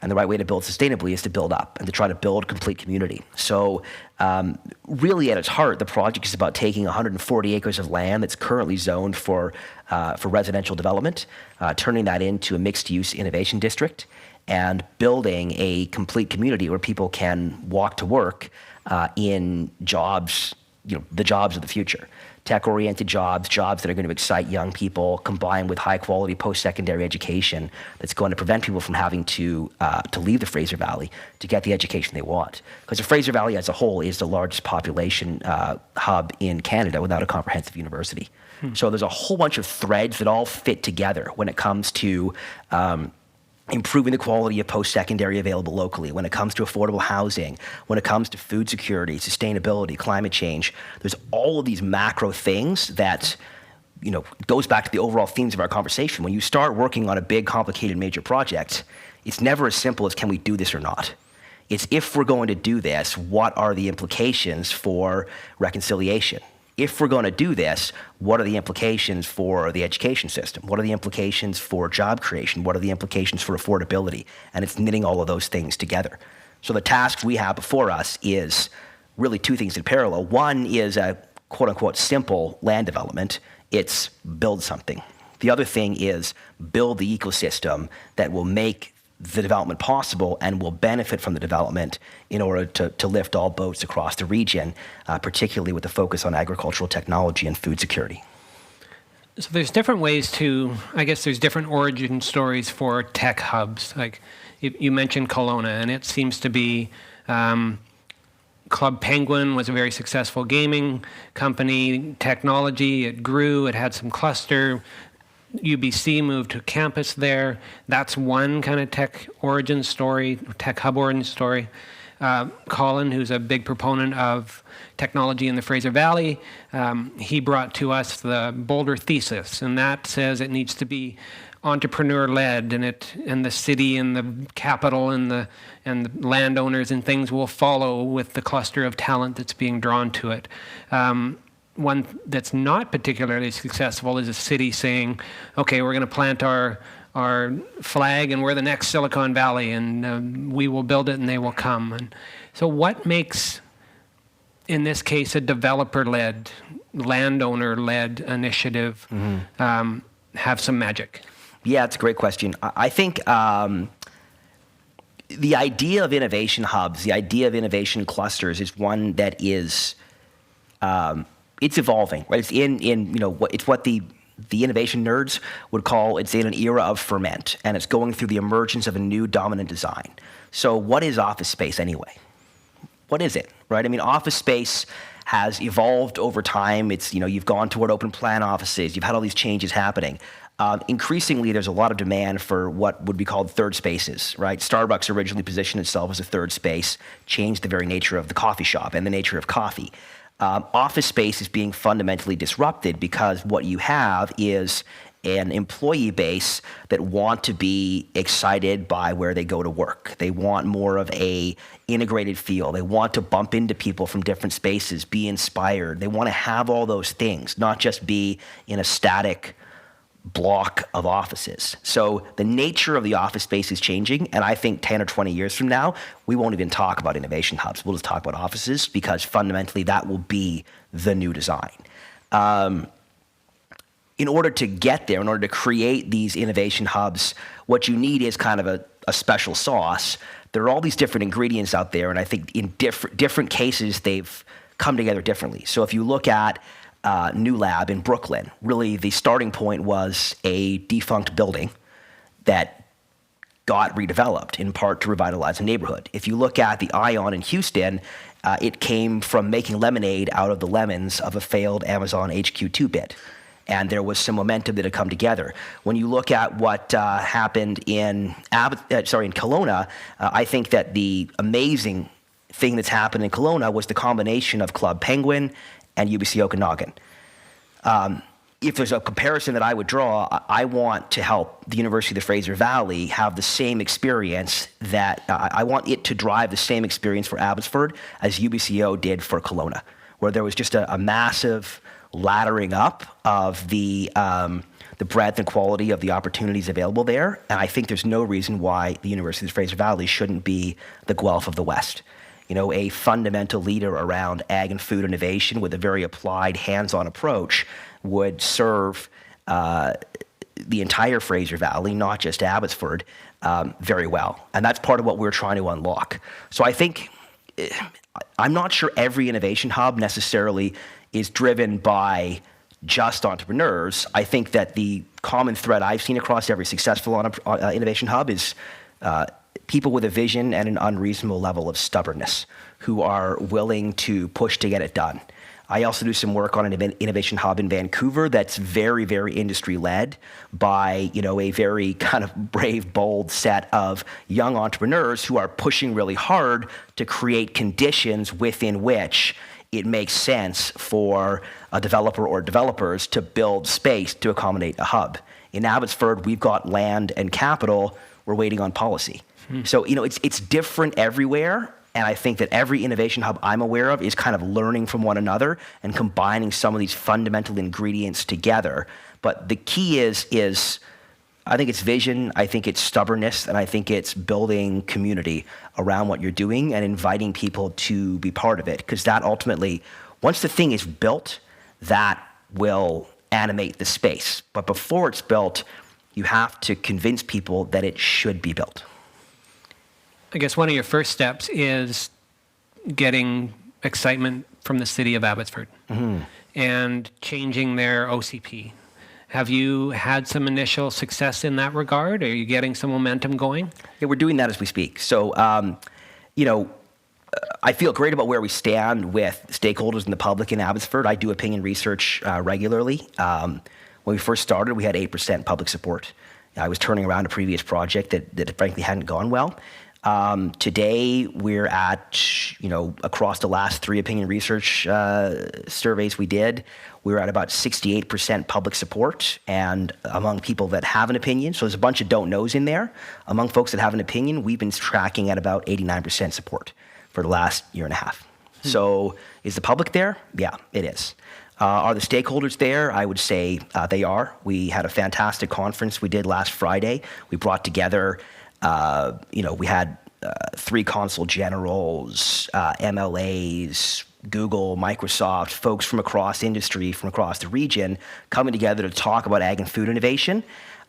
And the right way to build sustainably is to build up and to try to build complete community. So really at its heart, the project is about taking 140 acres of land that's currently zoned for residential development, turning that into a mixed-use innovation district, and building a complete community where people can walk to work in jobs, the jobs of the future. Tech-oriented jobs that are going to excite young people, combined with high-quality post-secondary education that's going to prevent people from having to leave the Fraser Valley to get the education they want. Because the Fraser Valley as a whole is the largest population hub in Canada without a comprehensive university. So there's a whole bunch of threads that all fit together when it comes to improving the quality of post-secondary available locally, when it comes to affordable housing, when it comes to food security, sustainability, climate change. There's all of these macro things that, goes back to the overall themes of our conversation. When you start working on a big, complicated, major project, it's never as simple as can we do this or not. It's if we're going to do this, what are the implications for reconciliation? If we're going to do this, what are the implications for the education system? What are the implications for job creation? What are the implications for affordability? And it's knitting all of those things together. So the task we have before us is really two things in parallel. One is a quote-unquote simple land development. It's build something. The other thing is build the ecosystem that will make the development possible and will benefit from the development in order to lift all boats across the region, particularly with the focus on agricultural technology and food security.
So there's different ways there's different origin stories for tech hubs. Like you mentioned Kelowna, and it seems to be Club Penguin was a very successful gaming company, technology, it grew, it had some cluster. UBC moved to campus there. That's one kind of tech origin story, tech hub origin story. Colin, who's a big proponent of technology in the Fraser Valley, he brought to us the Boulder thesis, and that says it needs to be entrepreneur-led, and the city and the capital and the landowners and things will follow with the cluster of talent that's being drawn to it. One that's not particularly successful is a city saying, okay, we're going to plant our flag and we're the next Silicon Valley and we will build it and they will come. And so what makes, in this case, a developer-led, landowner-led initiative have some magic?
Yeah, it's a great question. I think the idea of innovation hubs, the idea of innovation clusters is one that is... it's evolving, right? It's it's what the innovation nerds would call, it's in an era of ferment, and it's going through the emergence of a new dominant design. So what is office space anyway? What is it, right? I mean, office space has evolved over time. It's, you've gone toward open plan offices. You've had all these changes happening. Increasingly, there's a lot of demand for what would be called third spaces, right? Starbucks originally positioned itself as a third space, changed the very nature of the coffee shop and the nature of coffee. Office space is being fundamentally disrupted because what you have is an employee base that want to be excited by where they go to work. They want more of a integrated feel. They want to bump into people from different spaces, be inspired. They want to have all those things, not just be in a static block of offices. So the nature of the office space is changing, and I think 10 or 20 years from now, we won't even talk about innovation hubs. We'll just talk about offices because fundamentally that will be the new design. In order to get there, in order to create these innovation hubs, what you need is kind of a special sauce. There are all these different ingredients out there, and I think in different cases, they've come together differently. So if you look at New Lab in Brooklyn, really the starting point was a defunct building that got redeveloped in part to revitalize a neighborhood. If you look at the Ion in Houston, it came from making lemonade out of the lemons of a failed Amazon HQ2 bid. and there was some momentum that had come together. When you look at what happened in Kelowna, I think that the amazing thing that's happened in Kelowna was the combination of Club Penguin and UBC Okanagan. If there's a comparison that I would draw, I want to help the University of the Fraser Valley have the same experience that I want it to drive the same experience for Abbotsford as UBCO did for Kelowna, where there was just a massive laddering up of the breadth and quality of the opportunities available there. And I think there's no reason why the University of the Fraser Valley shouldn't be the Guelph of the West. You know, a fundamental leader around ag and food innovation with a very applied, hands-on approach would serve the entire Fraser Valley, not just Abbotsford, very well. And that's part of what we're trying to unlock. So I think, I'm not sure every innovation hub necessarily is driven by just entrepreneurs. I think that the common thread I've seen across every successful innovation hub is people with a vision and an unreasonable level of stubbornness who are willing to push to get it done. I also do some work on an innovation hub in Vancouver that's very, very industry-led by, you know, a very kind of brave, bold set of young entrepreneurs who are pushing really hard to create conditions within which it makes sense for a developer or developers to build space to accommodate a hub. In Abbotsford, we've got land and capital. We're waiting on policy. So, you know, it's different everywhere. And I think that every innovation hub I'm aware of is kind of learning from one another and combining some of these fundamental ingredients together. But the key is I think it's vision, I think it's stubbornness, and I think it's building community around what you're doing and inviting people to be part of it. Because that ultimately, once the thing is built, that will animate the space. But before it's built, you have to convince people that it should be built.
I guess one of your first steps is getting excitement from the city of Abbotsford and changing their OCP. Have you had some initial success in that regard? Are you getting some momentum going?
Yeah, we're doing that as we speak. So, you know, I feel great about where we stand with stakeholders and the public in Abbotsford. I do opinion research regularly. When we first started, we had 8% public support. I was turning around a previous project that frankly hadn't gone well. Today, we're at, you know, across the last 3 opinion research surveys we did, we're at about 68% public support, and among people that have an opinion, so there's a bunch of don't knows in there. Among folks that have an opinion, we've been tracking at about 89% support for the last year and a half. So is the public there? Yeah, it is. Are the stakeholders there? I would say they are. We had a fantastic conference we did last Friday. We brought together you know, we had 3 consul generals, MLAs, Google, Microsoft, folks from across industry, from across the region, coming together to talk about ag and food innovation.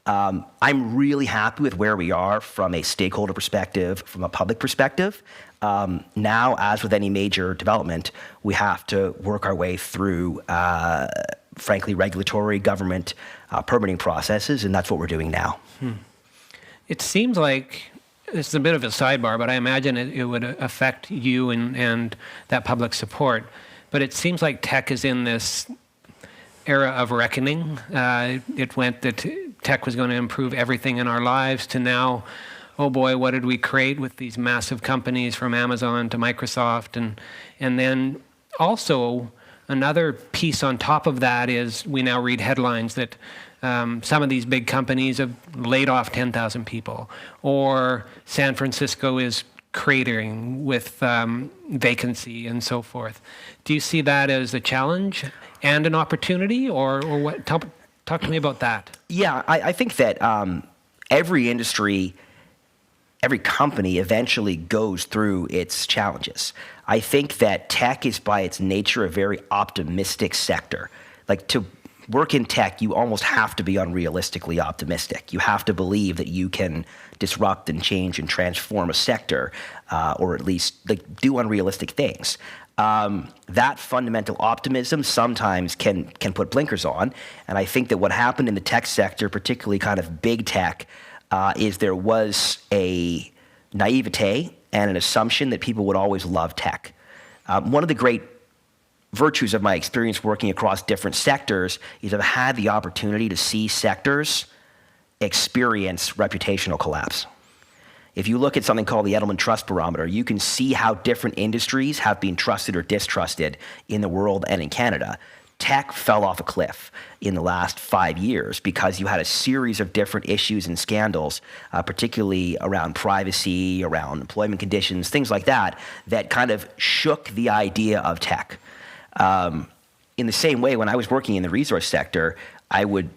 I'm really happy with where we are from a stakeholder perspective, from a public perspective. Now, as with any major development, we have to work our way through, frankly, regulatory, government, permitting processes, and that's what we're doing now.
It seems like, this is a bit of a sidebar, but I imagine it would affect you and that public support. But it seems like tech is in this era of reckoning. It went that tech was going to improve everything in our lives to now, oh boy, what did we create with these massive companies from Amazon to Microsoft? And then also another piece on top of that is we now read headlines that some of these big companies have laid off 10,000 people, or San Francisco is cratering with vacancy and so forth. Do you see that as a challenge and an opportunity, or what? Talk to me about that.
Yeah, I think that every industry, every company eventually goes through its challenges. I think that tech is by its nature a very optimistic sector. Like, to work in tech, you almost have to be unrealistically optimistic. You have to believe that you can disrupt and change and transform a sector, or at least like do unrealistic things. That fundamental optimism sometimes can put blinkers on, and I think that what happened in the tech sector, particularly kind of big tech, is there was a naivete and an assumption that people would always love tech. One of the great virtues of my experience working across different sectors is I've had the opportunity to see sectors experience reputational collapse. If you look at something called the Edelman Trust Barometer, you can see how different industries have been trusted or distrusted in the world and in Canada. Tech fell off a cliff in the last 5 years because you had a series of different issues and scandals, particularly around privacy, around employment conditions, things like that, that kind of shook the idea of tech. In the same way, when I was working in the resource sector, I would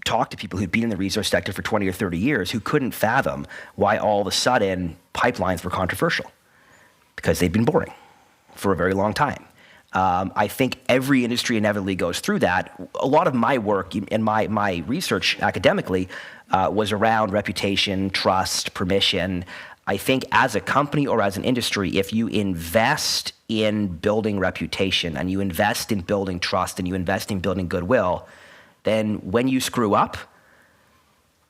talk to people who'd been in the resource sector for 20 or 30 years who couldn't fathom why all of a sudden pipelines were controversial, because they'd been boring for a very long time. I think every industry inevitably goes through that. A lot of my work and my research academically was around reputation, trust, permission. I think as a company or as an industry, if you invest in building reputation and you invest in building trust and you invest in building goodwill, then when you screw up,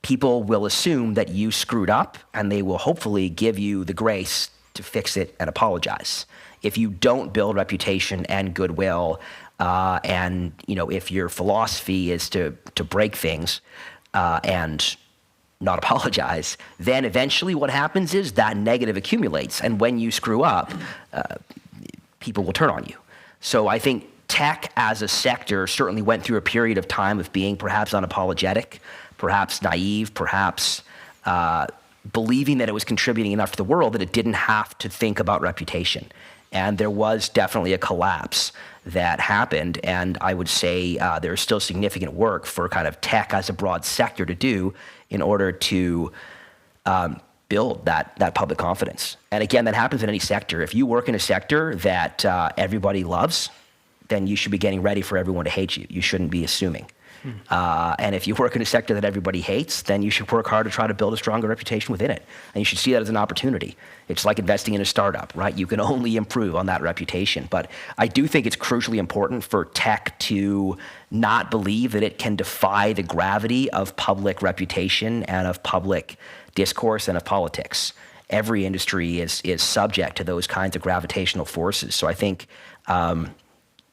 people will assume that you screwed up and they will hopefully give you the grace to fix it and apologize. If you don't build reputation and goodwill, and if your philosophy is to break things and not apologize, then eventually what happens is that negative accumulates, and when you screw up, people will turn on you. So I think tech as a sector certainly went through a period of time of being perhaps unapologetic, perhaps naive, perhaps believing that it was contributing enough to the world that it didn't have to think about reputation. And there was definitely a collapse that happened. And I would say there's still significant work for kind of tech as a broad sector to do in order to build that public confidence. And again, that happens in any sector. If you work in a sector that everybody loves, then you should be getting ready for everyone to hate you. You shouldn't be assuming. And if you work in a sector that everybody hates, then you should work hard to try to build a stronger reputation within it. And you should see that as an opportunity. It's like investing in a startup, right? You can only improve on that reputation. But I do think it's crucially important for tech to not believe that it can defy the gravity of public reputation and of public discourse and of politics. Every industry is subject to those kinds of gravitational forces. So I think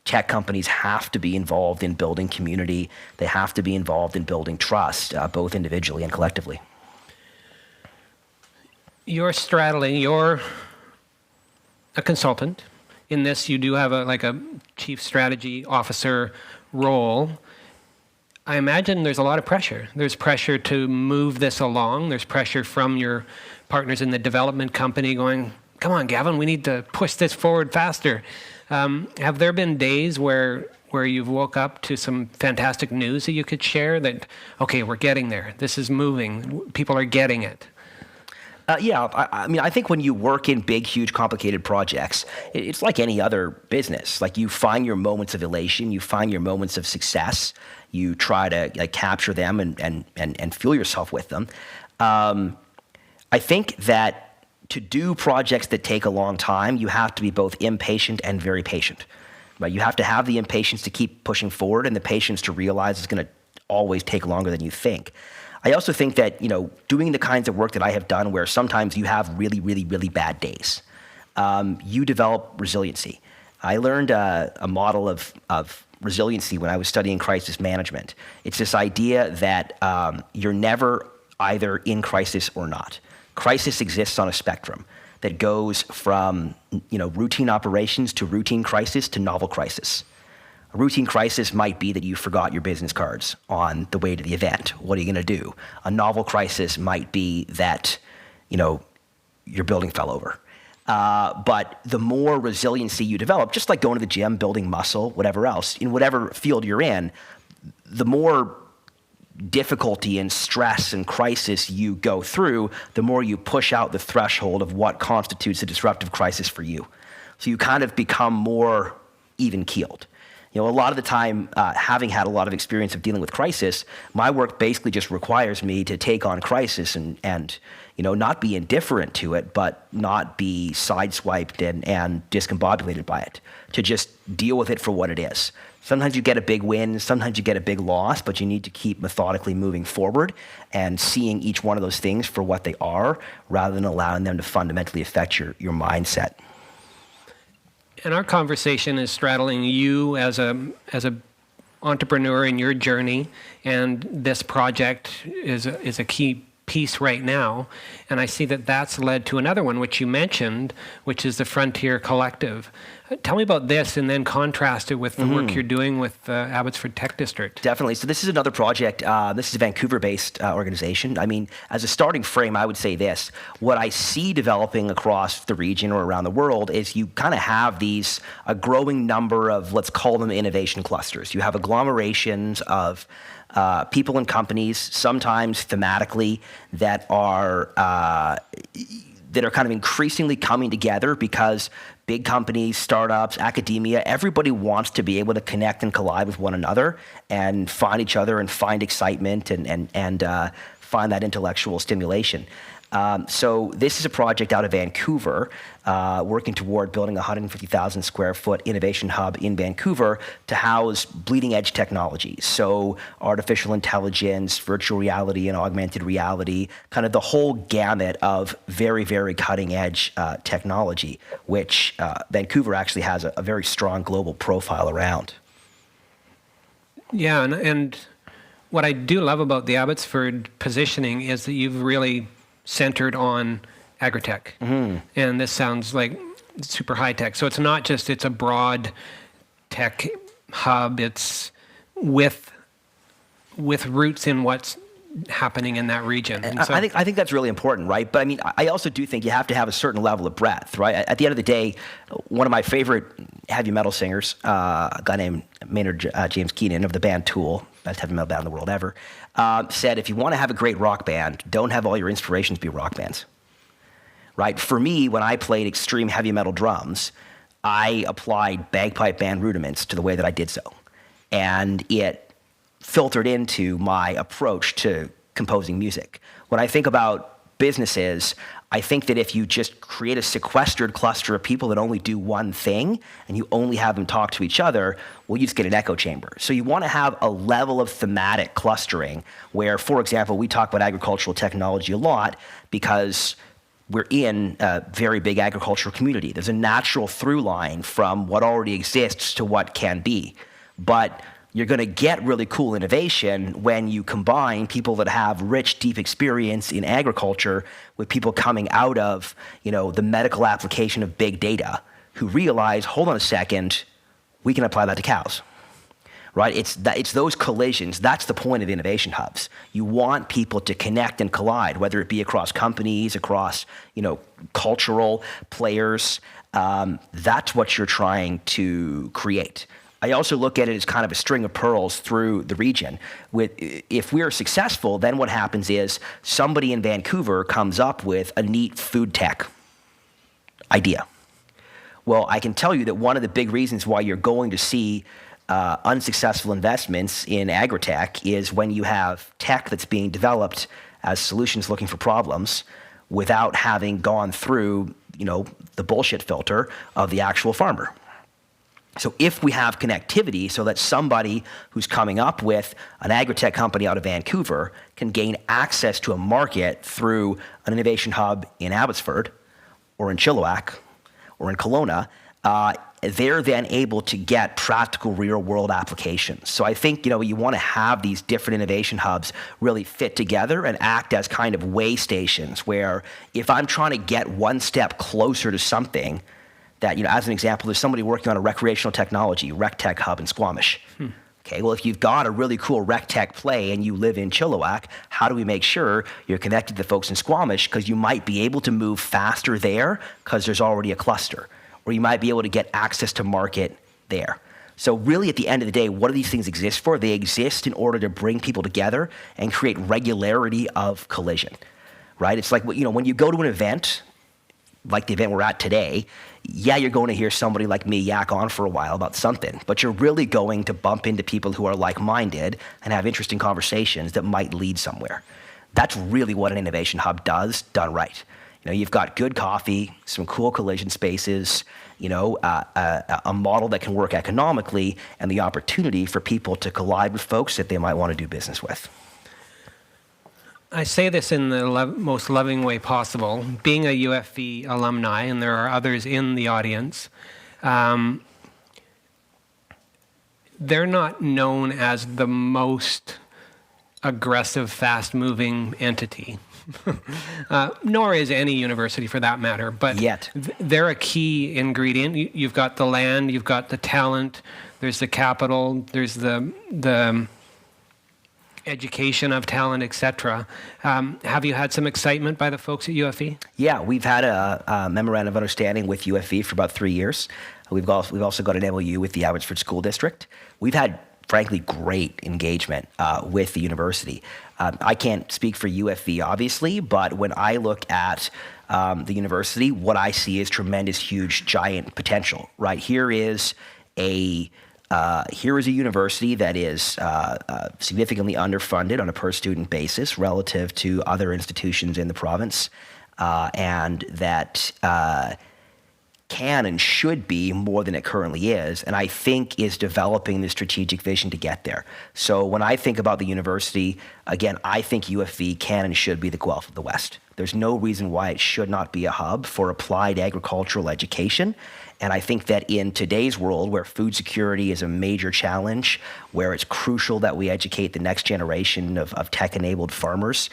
tech companies have to be involved in building community. They have to be involved in building trust, both individually and collectively.
You're straddling, you're a consultant. In this, you do have a chief strategy officer role. I imagine there's a lot of pressure. There's pressure to move this along. There's pressure from your partners in the development company going, come on, Gavin, we need to push this forward faster. Have there been days where you've woke up to some fantastic news that you could share that, okay, we're getting there. This is moving. People are getting it.
Yeah, I think when you work in big, huge, complicated projects, it's like any other business. Like you find your moments of elation, you find your moments of success, you try to capture them and fuel yourself with them. I think that to do projects that take a long time, you have to be both impatient and very patient. Right? You have to have the impatience to keep pushing forward and the patience to realize it's going to always take longer than you think. I also think that, doing the kinds of work that I have done where sometimes you have really, really, really bad days, you develop resiliency. I learned a model of resiliency when I was studying crisis management. It's this idea that you're never either in crisis or not. Crisis exists on a spectrum that goes from routine operations to routine crisis to novel crisis. A routine crisis might be that you forgot your business cards on the way to the event. What are you going to do? A novel crisis might be that your building fell over. But the more resiliency you develop, just like going to the gym, building muscle, whatever else, in whatever field you're in, the more difficulty and stress and crisis you go through, the more you push out the threshold of what constitutes a disruptive crisis for you. So you kind of become more even-keeled. A lot of the time, having had a lot of experience of dealing with crisis, my work basically just requires me to take on crisis and not be indifferent to it, but not be sideswiped and discombobulated by it, to just deal with it for what it is. Sometimes you get a big win, sometimes you get a big loss, but you need to keep methodically moving forward and seeing each one of those things for what they are, rather than allowing them to fundamentally affect your mindset.
And our conversation is straddling you as a entrepreneur in your journey, and this project is a key piece right now. And I see that that's led to another one, which you mentioned, which is the Frontier Collective. Tell me about this, and then contrast it with the work you're doing with Abbotsford Tech District.
Definitely. So this is another project. This is a Vancouver-based organization. I mean, as a starting frame, I would say this. What I see developing across the region or around the world is you kind of have a growing number of, let's call them innovation clusters. You have agglomerations of people and companies, sometimes thematically, that are kind of increasingly coming together because big companies, startups, academia, everybody wants to be able to connect and collide with one another and find each other and find excitement and find that intellectual stimulation. So this is a project out of Vancouver, working toward building a 150,000 square foot innovation hub in Vancouver to house bleeding edge technology. So artificial intelligence, virtual reality and augmented reality, kind of the whole gamut of very, very cutting edge technology, which Vancouver actually has a very strong global profile around.
Yeah, and what I do love about the Abbotsford positioning is that you've really centered on agri-tech. And this sounds like super high tech. So it's not just, it's a broad tech hub. It's with roots in what's happening in that region. And so,
I think that's really important, right? But I mean, I also do think you have to have a certain level of breadth, right? At the end of the day, one of my favorite heavy metal singers, a guy named Maynard James Keenan of the band Tool, best heavy metal band in the world ever, said, if you want to have a great rock band, don't have all your inspirations be rock bands, right? For me, when I played extreme heavy metal drums, I applied bagpipe band rudiments to the way that I did so. And it filtered into my approach to composing music. When I think about businesses, I think that if you just create a sequestered cluster of people that only do one thing and you only have them talk to each other, well, you just get an echo chamber. So you want to have a level of thematic clustering where, for example, we talk about agricultural technology a lot because we're in a very big agricultural community. There's a natural through line from what already exists to what can be. But you're going to get really cool innovation when you combine people that have rich, deep experience in agriculture with people coming out of, the medical application of big data who realize, hold on a second, we can apply that to cows, right? It's those collisions. That's the point of innovation hubs. You want people to connect and collide, whether it be across companies, across, cultural players. That's what you're trying to create. I also look at it as kind of a string of pearls through the region. If we're successful, then what happens is somebody in Vancouver comes up with a neat food tech idea. Well, I can tell you that one of the big reasons why you're going to see unsuccessful investments in agri-tech is when you have tech that's being developed as solutions looking for problems without having gone through, the bullshit filter of the actual farmer. So if we have connectivity so that somebody who's coming up with an agri-tech company out of Vancouver can gain access to a market through an innovation hub in Abbotsford or in Chilliwack or in Kelowna, they're then able to get practical real-world applications. So I think, you want to have these different innovation hubs really fit together and act as kind of way stations where if I'm trying to get one step closer to something, that, as an example, there's somebody working on a recreational technology, rec tech hub in Squamish. Okay, well, if you've got a really cool rec tech play and you live in Chilliwack, how do we make sure you're connected to folks in Squamish? Because you might be able to move faster there because there's already a cluster. Or you might be able to get access to market there. So really, at the end of the day, what do these things exist for? They exist in order to bring people together and create regularity of collision, right? It's like, when you go to an event, like the event we're at today, yeah, you're going to hear somebody like me yak on for a while about something, but you're really going to bump into people who are like-minded and have interesting conversations that might lead somewhere. That's really what an innovation hub does, done right. You've got good coffee, some cool collision spaces, a model that can work economically, and the opportunity for people to collide with folks that they might want to do business with.
I say this in the most loving way possible. Being a UFV alumni, and there are others in the audience, they're not known as the most aggressive, fast-moving entity. Nor is any university for that matter. But
Yet.
They're a key ingredient. You've got the land, you've got the talent, there's the capital, there's the education of talent, etc. Have you had some excitement by the folks at UFE?
Yeah, we've had a memorandum of understanding with UFE for about 3 years. We've also got an MOU with the Abbotsford School District. We've had, frankly, great engagement with the university. I can't speak for UFE, obviously, but when I look at the university, what I see is tremendous, huge, giant potential. Right here is a university that is significantly underfunded on a per-student basis relative to other institutions in the province, and that can and should be more than it currently is, and I think is developing the strategic vision to get there. So when I think about the university, again, I think UFE can and should be the Guelph of the West. There's no reason why it should not be a hub for applied agricultural education. And I think that in today's world, where food security is a major challenge, where it's crucial that we educate the next generation of tech-enabled farmers,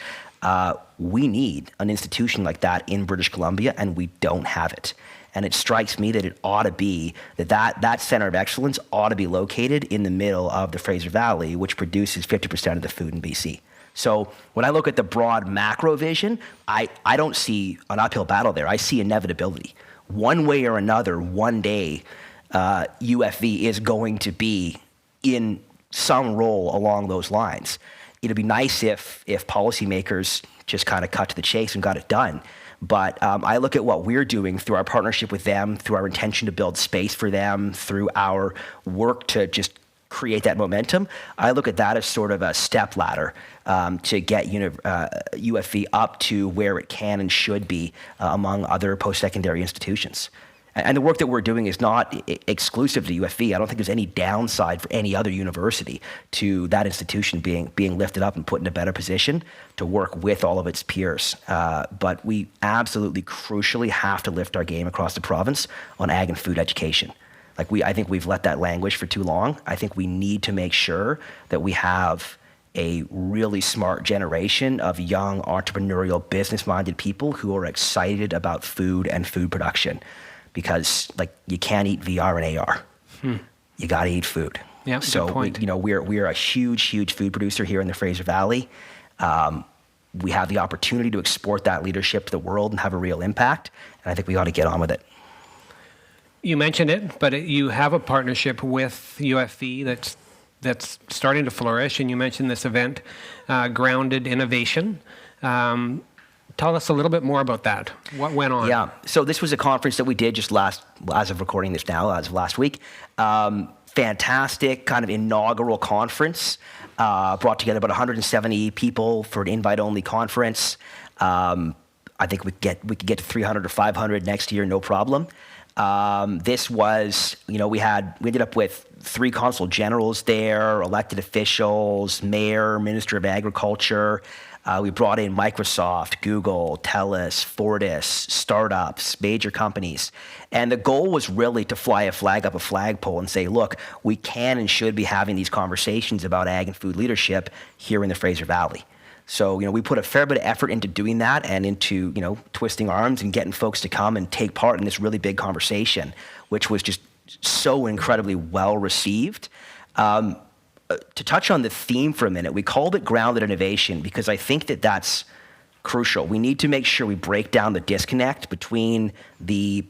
we need an institution like that in British Columbia, and we don't have it. And it strikes me that it ought to be, that center of excellence ought to be located in the middle of the Fraser Valley, which produces 50% of the food in BC. So when I look at the broad macro vision, I don't see an uphill battle there. I see inevitability. One way or another, one day, UFV is going to be in some role along those lines. It'd be nice if policymakers just kind of cut to the chase and got it done. But I look at what we're doing through our partnership with them, through our intention to build space for them, through our work to just create that momentum. I look at that as sort of a step ladder to get UFV up to where it can and should be among other post-secondary institutions. And the work that we're doing is not exclusive to UFV. I don't think there's any downside for any other university to that institution being lifted up and put in a better position to work with all of its peers. But we absolutely crucially have to lift our game across the province on ag and food education. I think we've let that languish for too long. I think we need to make sure that we have a really smart generation of young, entrepreneurial, business-minded people who are excited about food and food production. Because you can't eat VR and AR. You got to eat food.
Yeah,
so
good point.
We're a huge food producer here in the Fraser Valley. We have the opportunity to export that leadership to the world and have a real impact. And I think we ought to get on with it.
You mentioned it, but you have a partnership with UFE that's starting to flourish. And you mentioned this event, Grounded Innovation. Tell us a little bit more about that. What went on?
Yeah. So this was a conference that we did just as of recording this now, as of last week. Fantastic kind of inaugural conference. Brought together about 170 people for an invite-only conference. I think we could get to 300 or 500 next year, no problem. This was, we ended up with 3 consul generals there, elected officials, mayor, minister of agriculture. We brought in Microsoft, Google, TELUS, Fortis, startups, major companies. And the goal was really to fly a flag up a flagpole and say, look, we can and should be having these conversations about ag and food leadership here in the Fraser Valley. So, we put a fair bit of effort into doing that and into, twisting arms and getting folks to come and take part in this really big conversation, which was just so incredibly well received. To touch on the theme for a minute, we called it Grounded Innovation because I think that that's crucial. We need to make sure we break down the disconnect between the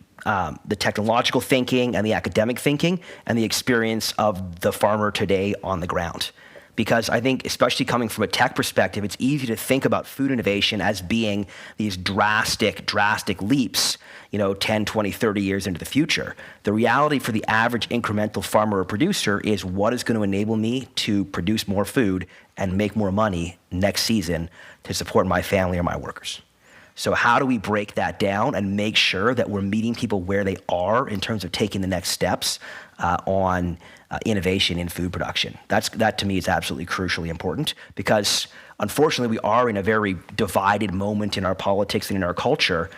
technological thinking and the academic thinking and the experience of the farmer today on the ground. Because I think, especially coming from a tech perspective, it's easy to think about food innovation as being these drastic leaps, 10, 20, 30 years into the future. The reality for the average incremental farmer or producer is what is going to enable me to produce more food and make more money next season to support my family or my workers. So how do we break that down and make sure that we're meeting people where they are in terms of taking the next steps on innovation in food production? That to me is absolutely crucially important because unfortunately we are in a very divided moment in our politics and in our culture.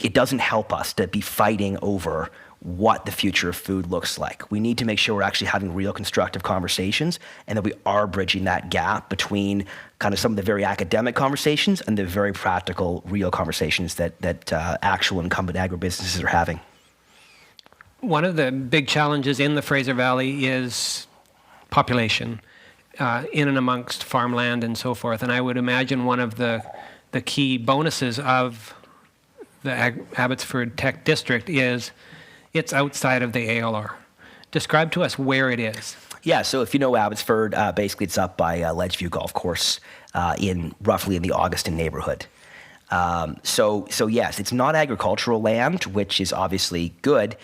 It doesn't help us to be fighting over what the future of food looks like. We need to make sure we're actually having real constructive conversations and that we are bridging that gap between kind of some of the very academic conversations and the very practical, real conversations that actual incumbent agribusinesses are having.
One of the big challenges in the Fraser Valley is population in and amongst farmland and so forth. And I would imagine one of the key bonuses of the Abbotsford Tech District is it's outside of the ALR. Describe to us where it is.
Yeah, so if you know Abbotsford, basically it's up by Ledgeview Golf Course roughly in the Augustin neighborhood. So yes, it's not agricultural land, which is obviously good.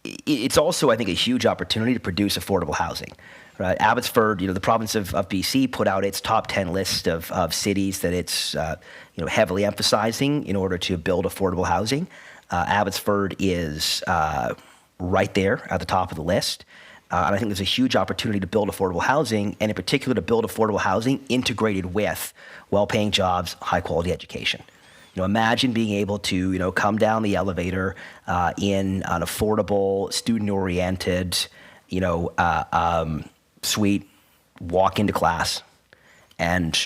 It's also, I think, a huge opportunity to produce affordable housing. Right? Abbotsford, the province of BC put out its top 10 list of cities that it's heavily emphasizing in order to build affordable housing. Abbotsford is right there at the top of the list. And I think there's a huge opportunity to build affordable housing, and in particular to build affordable housing integrated with well-paying jobs, high-quality education. Imagine being able to, come down the elevator in an affordable, student-oriented, suite, walk into class, and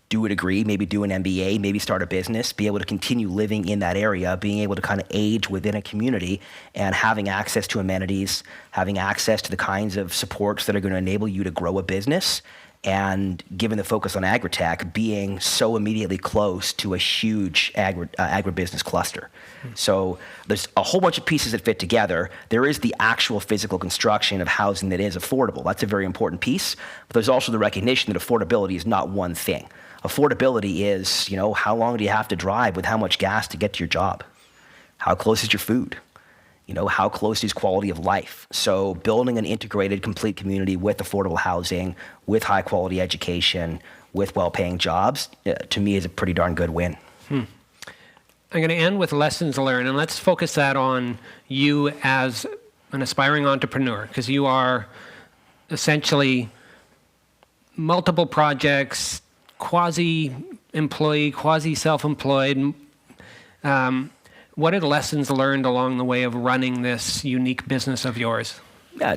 do a degree, maybe do an MBA, maybe start a business, be able to continue living in that area, being able to kind of age within a community and having access to amenities, having access to the kinds of supports that are going to enable you to grow a business, and given the focus on agritech, being so immediately close to a huge agribusiness cluster. So there's a whole bunch of pieces that fit together. There is the actual physical construction of housing that is affordable. That's a very important piece. But there's also the recognition that affordability is not one thing. Affordability is, how long do you have to drive with how much gas to get to your job? How close is your food? How close is quality of life? So building an integrated, complete community with affordable housing, with high quality education, with well-paying jobs, to me is a pretty darn good win.
I'm going to end with lessons learned, and let's focus that on you as an aspiring entrepreneur, because you are essentially multiple projects, quasi-employee, quasi-self-employed. What are the lessons learned along the way of running this unique business of yours?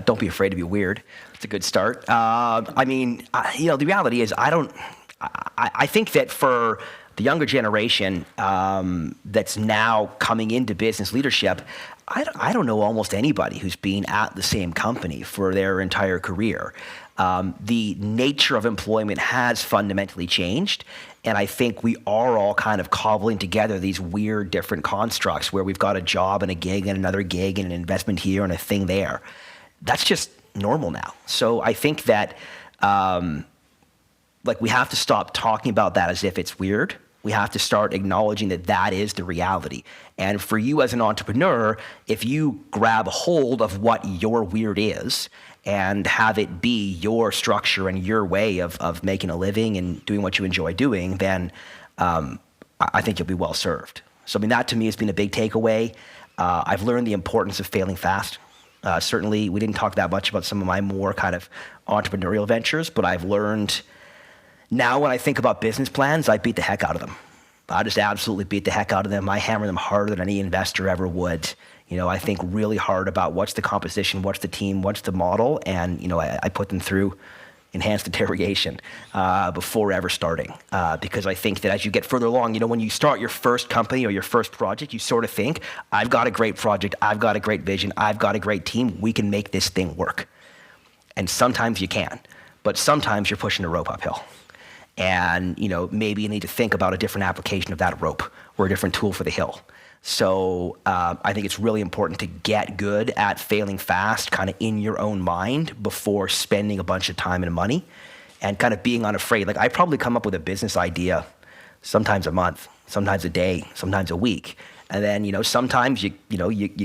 Don't be afraid to be weird. It's a good start. The reality is I think that for the younger generation that's now coming into business leadership, I don't know almost anybody who's been at the same company for their entire career. The nature of employment has fundamentally changed. And I think we are all kind of cobbling together these weird different constructs where we've got a job and a gig and another gig and an investment here and a thing there. That's just normal now. So I think that we have to stop talking about that as if it's weird. We have to start acknowledging that that is the reality. And for you as an entrepreneur, if you grab hold of what your weird is and have it be your structure and your way of making a living and doing what you enjoy doing, then I think you'll be well served. So that to me has been a big takeaway. I've learned the importance of failing fast. Certainly, we didn't talk that much about some of my more kind of entrepreneurial ventures, but I've learned now when I think about business plans, I beat the heck out of them. I just absolutely beat the heck out of them. I hammer them harder than any investor ever would. I think really hard about what's the composition, what's the team, what's the model, and I put them through enhanced interrogation before ever starting. Because I think that as you get further along, when you start your first company or your first project, you sort of think, I've got a great project, I've got a great vision, I've got a great team, we can make this thing work. And sometimes you can, but sometimes you're pushing a rope uphill. And maybe you need to think about a different application of that rope or a different tool for the hill. So I think it's really important to get good at failing fast, kind of in your own mind before spending a bunch of time and money, and kind of being unafraid. I probably come up with a business idea sometimes a month, sometimes a day, sometimes a week. And then, sometimes you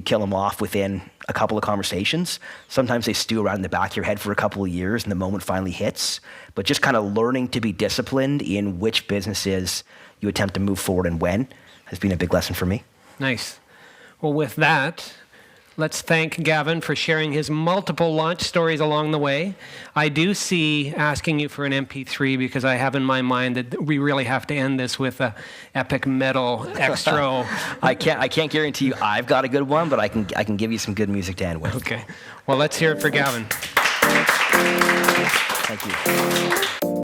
kill them off within a couple of conversations. Sometimes they stew around in the back of your head for a couple of years and the moment finally hits. But just kind of learning to be disciplined in which businesses you attempt to move forward and when has been a big lesson for me.
Nice. Well, with that, let's thank Gavin for sharing his multiple launch stories along the way. I do see asking you for an MP3 because I have in my mind that we really have to end this with a epic metal extra.
I can't guarantee you I've got a good one, but I can give you some good music to end with.
Okay. Well, let's hear it for Gavin.
Thank you.